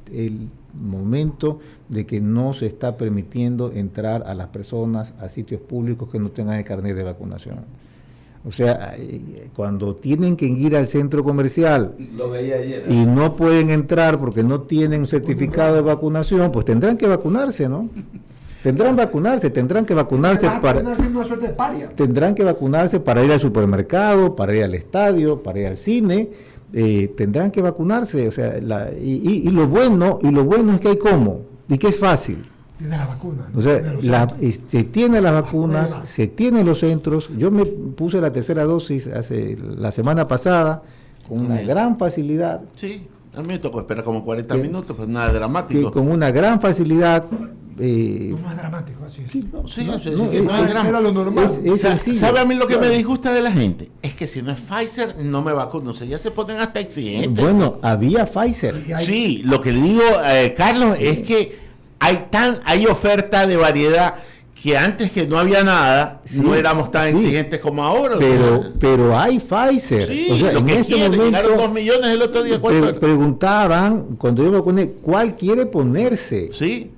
momento de que no se está permitiendo entrar a las personas a sitios públicos que no tengan el carnet de vacunación. O sea, cuando tienen que ir al centro comercial Lo veía ayer. y no pueden entrar porque no tienen certificado de vacunación, pues tendrán que vacunarse, ¿no? Tendrán que vacunarse tendrán que vacunarse para ir al supermercado, para ir al estadio, para ir al cine, tendrán que vacunarse, o sea, y lo bueno es que hay cómo, y que es fácil. Tiene la vacuna. O sea, se tiene las vacunas, se tienen los centros. Yo me puse la tercera dosis la semana pasada con una gran facilidad. Sí, a mí me tocó esperar como 40 minutos, pues nada dramático. Con una gran facilidad. No es dramático, así. Sí, no es drama. Lo normal. Es sencillo. ¿Sabe a mí lo que me disgusta de la gente? Es que si no es Pfizer, no me vacuno. O sea, ya se ponen hasta exigentes. Bueno, había Pfizer. Sí, lo que le digo, Carlos, es que hay oferta de variedad que antes que no había nada, no éramos tan exigentes como ahora. Pero hay Pfizer. Sí, o sea, lo en que este quiere, momento llegaron 2 millones el otro día. preguntaban, cuando yo me vacuné, ¿cuál quiere ponerse? Sí.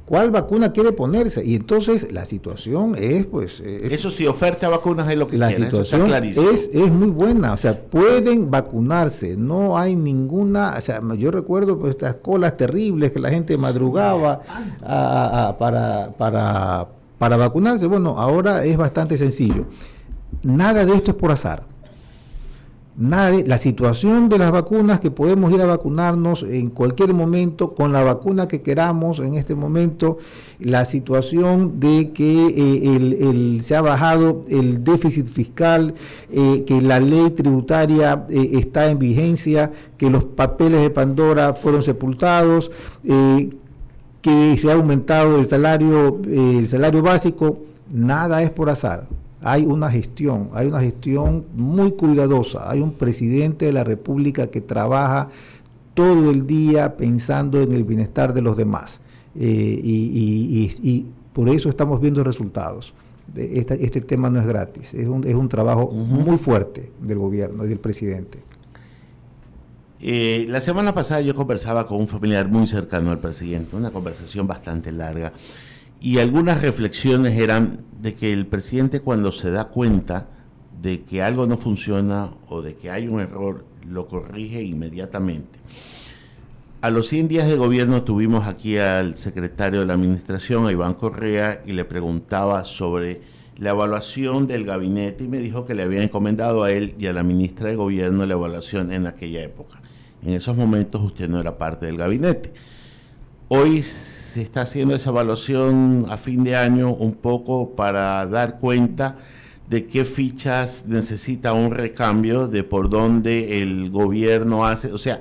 ¿Cuál vacuna quiere ponerse? Y entonces la situación es, pues... eso sí, oferta de vacunas es lo que la quieren, situación eso está clarísimo. es muy buena, o sea, pueden vacunarse, no hay ninguna... O sea, yo recuerdo pues, estas colas terribles que la gente madrugaba para vacunarse. Bueno, ahora es bastante sencillo. Nada de esto es por azar. La situación de las vacunas, que podemos ir a vacunarnos en cualquier momento con la vacuna que queramos en este momento, la situación de que se ha bajado el déficit fiscal, que la ley tributaria está en vigencia, que los papeles de Pandora fueron sepultados, que se ha aumentado el salario básico, nada es por azar. Hay una gestión muy cuidadosa, hay un presidente de la República que trabaja todo el día pensando en el bienestar de los demás, y por eso estamos viendo resultados. Este tema no es gratis, es un trabajo muy fuerte del gobierno y del presidente. La semana pasada yo conversaba con un familiar muy cercano al presidente, una conversación bastante larga, y algunas reflexiones eran de que el presidente, cuando se da cuenta de que algo no funciona o de que hay un error, lo corrige inmediatamente. A los 100 días de gobierno tuvimos aquí al secretario de la administración, a Iván Correa, y le preguntaba sobre la evaluación del gabinete, y me dijo que le había encomendado a él y a la ministra de gobierno la evaluación en aquella época. En esos momentos usted no era parte del gabinete. Hoy se está haciendo esa evaluación a fin de año un poco para dar cuenta de qué fichas necesita un recambio, de por dónde el gobierno hace, o sea,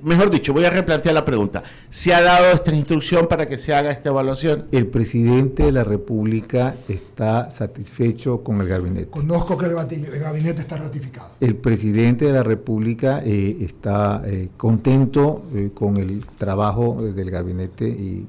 mejor dicho, voy a replantear la pregunta. ¿Se ha dado esta instrucción para que se haga esta evaluación? El presidente de la República está satisfecho con el gabinete. Conozco que el gabinete está ratificado. El presidente de la República está contento con el trabajo del gabinete, y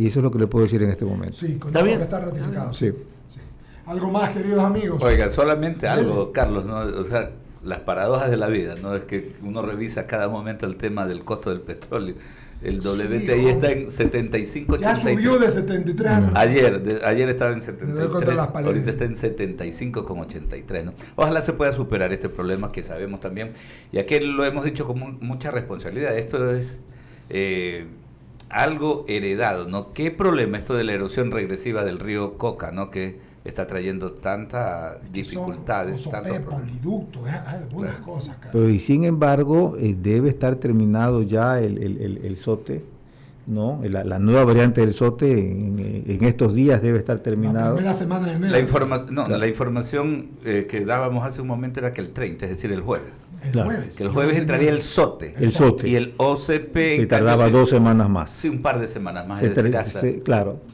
eso es lo que le puedo decir en este momento. Sí, conozco que está ratificado. Sí. Sí. ¿Algo más, queridos amigos? Oiga, solamente algo, Carlos, ¿no? O sea, las paradojas de la vida, ¿no? Es que uno revisa cada momento el tema del costo del petróleo. El WTI está en 75.83. Ya subió de 73 a... Ayer estaba en 73, ahorita está en 75,83, ¿no? Ojalá se pueda superar este problema que sabemos también, y aquí lo hemos dicho con mucha responsabilidad. Esto es algo heredado, ¿no? ¿Qué problema esto de la erosión regresiva del río Coca, ¿no? Que está trayendo tantas dificultades, poliductos, algunas cosas. Pero y sin embargo debe estar terminado ya el SOTE, ¿no? La nueva variante del SOTE en estos días debe estar terminado. La primera semana de enero. La información que dábamos hace un momento era que el 30, es decir, el jueves. Que el jueves entraría el SOTE. Y el OCP... Se tardaba 2 semanas más. Sí, un par de semanas más.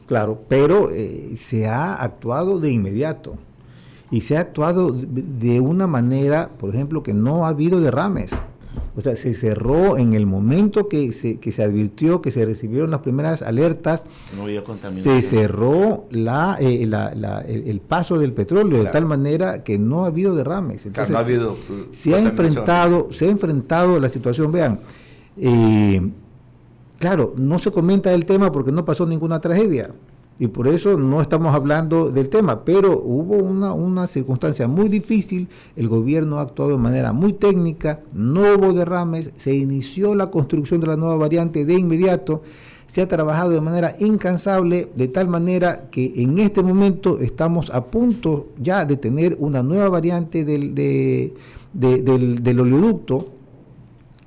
Claro, pero se ha actuado de inmediato. Y se ha actuado de una manera, por ejemplo, que no ha habido derrames. O sea, se cerró en el momento que se advirtió, que se recibieron las primeras alertas, no había contaminación. Se cerró el paso del petróleo, de tal manera que no ha habido derrames. Entonces, no ha habido se ha enfrentado la situación. Vean, claro, no se comenta el tema porque no pasó ninguna tragedia, Y por eso no estamos hablando del tema, pero hubo una circunstancia muy difícil, el gobierno ha actuado de manera muy técnica, no hubo derrames, se inició la construcción de la nueva variante de inmediato, se ha trabajado de manera incansable, de tal manera que en este momento estamos a punto ya de tener una nueva variante del oleoducto,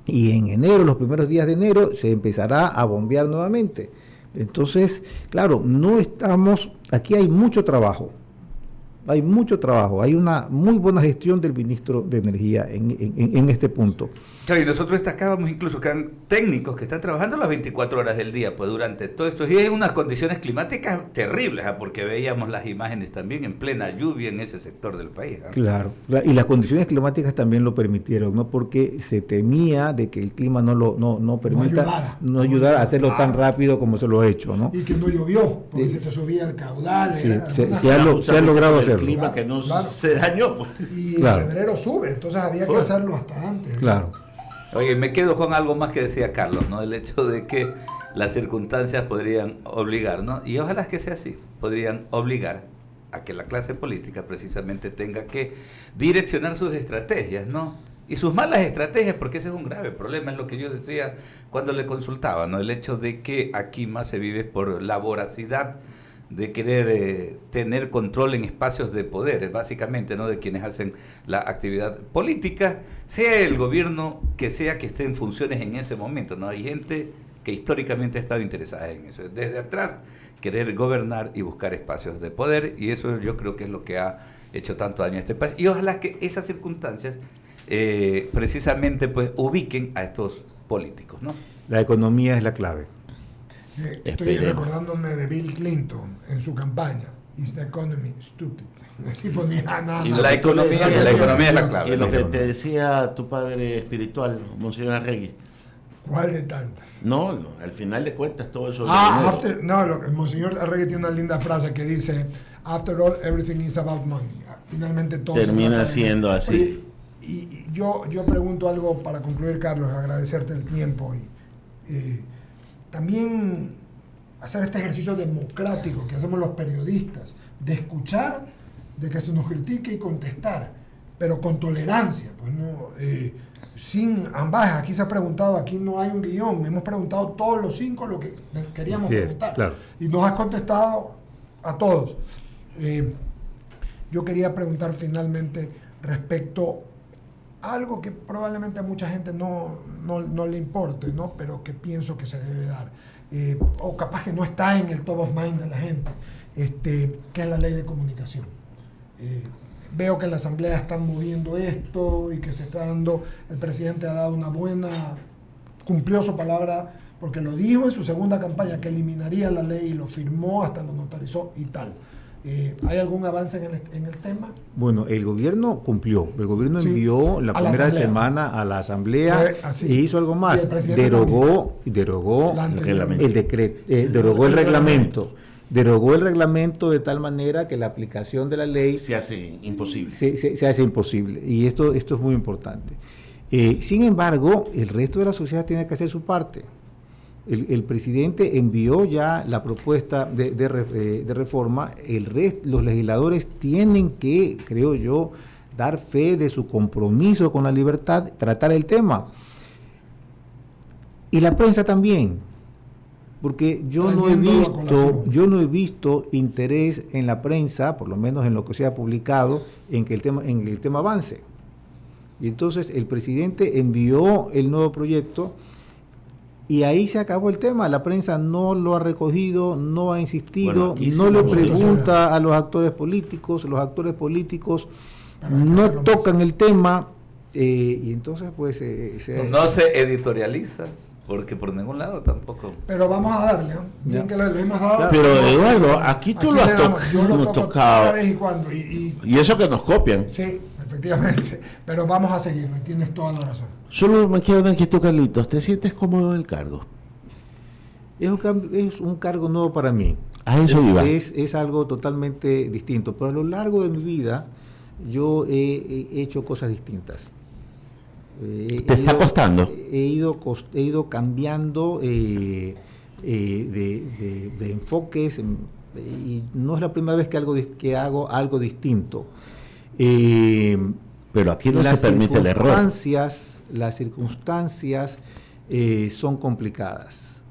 y en enero, los primeros días de enero, se empezará a bombear nuevamente. Entonces, claro, aquí hay mucho trabajo, hay una muy buena gestión del ministro de Energía en este punto. Claro, y nosotros destacábamos incluso que han técnicos que están trabajando las 24 horas del día, pues durante todo esto, y hay unas condiciones climáticas terribles, porque veíamos las imágenes también en plena lluvia en ese sector del país. Claro, y las condiciones climáticas también lo permitieron, ¿no? Porque se temía de que el clima no permita, no ayudara a hacerlo tan rápido como se lo ha hecho, ¿no? Y que no llovió, porque se te subía el caudal. Sí, se ha logrado hacerlo. El clima que no se dañó. Pues. Y en febrero sube, entonces había que hacerlo hasta antes. Claro. Oye, me quedo con algo más que decía Carlos, ¿no? El hecho de que las circunstancias podrían obligar, ¿no? Y ojalá que sea así, podrían obligar a que la clase política precisamente tenga que direccionar sus estrategias, ¿no? Y sus malas estrategias, porque ese es un grave problema, es lo que yo decía cuando le consultaba, ¿no? El hecho de que aquí más se vive por la voracidad de querer tener control en espacios de poder, básicamente, ¿no? De quienes hacen la actividad política, sea el gobierno que esté en funciones en ese momento, ¿no? Hay gente que históricamente ha estado interesada en eso, desde atrás, querer gobernar y buscar espacios de poder, y eso yo creo que es lo que ha hecho tanto daño a este país, y ojalá que esas circunstancias precisamente pues ubiquen a estos políticos, ¿no? La economía es la clave. Estoy recordándome de Bill Clinton en su campaña. Is the economy stupid? Así ponía nada. La economía es la clave. Y lo que te decía tu padre espiritual, Monseñor Arregui. ¿Cuál de tantas? No, al final de cuentas todo eso. El Monseñor Arregui tiene una linda frase que dice: After all, everything is about money. Finalmente todo termina siendo así. Y yo pregunto algo para concluir, Carlos, agradecerte el tiempo y también hacer este ejercicio democrático que hacemos los periodistas, de escuchar, de que se nos critique y contestar, pero con tolerancia, pues no, sin ambajes. Aquí se ha preguntado, aquí no hay un guión, hemos preguntado todos los 5 lo que queríamos preguntar, claro. Y nos has contestado a todos. Yo quería preguntar finalmente respecto a algo que probablemente a mucha gente no le importe, ¿no? Pero que pienso que se debe dar, o capaz que no está en el top of mind de la gente, que es la ley de comunicación. Veo que en la Asamblea están moviendo esto y que se está dando, el presidente ha dado cumplió su palabra, porque lo dijo en su segunda campaña, que eliminaría la ley y lo firmó, hasta lo notarizó y tal. ¿Hay algún avance en el tema? Bueno, el gobierno cumplió. El gobierno envió la primera semana a la Asamblea y hizo algo más. Derogó el decreto, derogó el reglamento. Derogó el reglamento de tal manera que la aplicación de la ley se hace imposible. Se hace imposible. Y esto es muy importante. Sin embargo, el resto de la sociedad tiene que hacer su parte. El presidente envió ya la propuesta de reforma. Los legisladores tienen que, creo yo, dar fe de su compromiso con la libertad, tratar el tema. Y la prensa también, porque yo no he visto interés en la prensa, por lo menos en lo que se ha publicado, en que el tema avance. Y entonces el presidente envió el nuevo proyecto. Y ahí se acabó el tema. La prensa no lo ha recogido, no ha insistido, no le pregunta a los actores políticos. Los actores políticos no tocan el tema, y entonces pues no se editorializa, porque por ningún lado tampoco. Pero vamos a darle, bien que lo hemos dado. Pero Eduardo, aquí tú lo has tocado. De vez en cuando, y eso que nos copian. Sí, efectivamente. Pero vamos a seguirlo, y tienes toda la razón. Solo me quedo en que tú, Carlitos, ¿te sientes cómodo en el cargo? Es un cargo nuevo para mí. A eso iba. Es algo totalmente distinto. Pero a lo largo de mi vida yo he hecho cosas distintas. ¿Te está costando? He ido cambiando de enfoques, y no es la primera vez que hago algo distinto. Pero aquí no se permite el error. Las circunstancias son complicadas.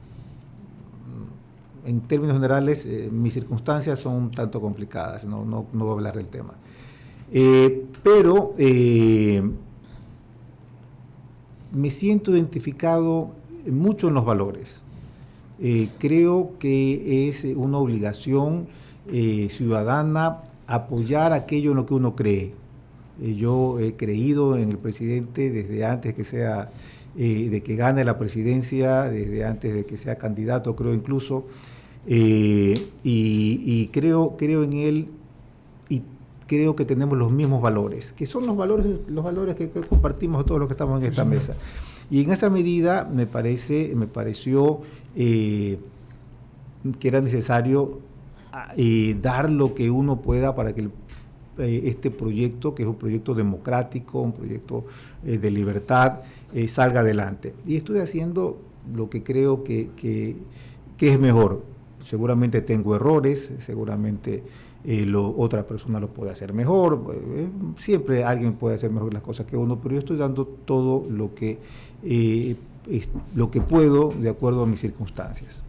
En términos generales, mis circunstancias son un tanto complicadas, no voy a hablar del tema. Pero me siento identificado mucho en los valores. Creo que es una obligación ciudadana apoyar aquello en lo que uno cree. Yo he creído en el presidente desde antes de que gane la presidencia, desde antes de que sea candidato, creo incluso, y creo en él, y creo que tenemos los mismos valores, que son los valores que compartimos todos los que estamos en esta mesa. Y en esa medida me pareció que era necesario dar lo que uno pueda para que este proyecto, que es un proyecto democrático, un proyecto de libertad, salga adelante. Y estoy haciendo lo que creo que es mejor. Seguramente tengo errores, seguramente otra persona lo puede hacer mejor, siempre alguien puede hacer mejor las cosas que uno, pero yo estoy dando todo lo que puedo de acuerdo a mis circunstancias.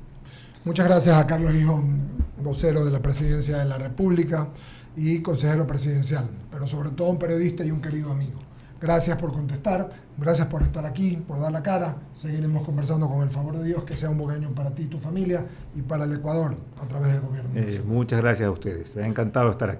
Muchas gracias a Carlos Gijón, vocero de la Presidencia de la República y consejero presidencial, pero sobre todo un periodista y un querido amigo. Gracias por contestar, gracias por estar aquí, por dar la cara. Seguiremos conversando con el favor de Dios, que sea un buen año para ti y tu familia y para el Ecuador a través del gobierno. Muchas gracias a ustedes, me ha encantado estar aquí.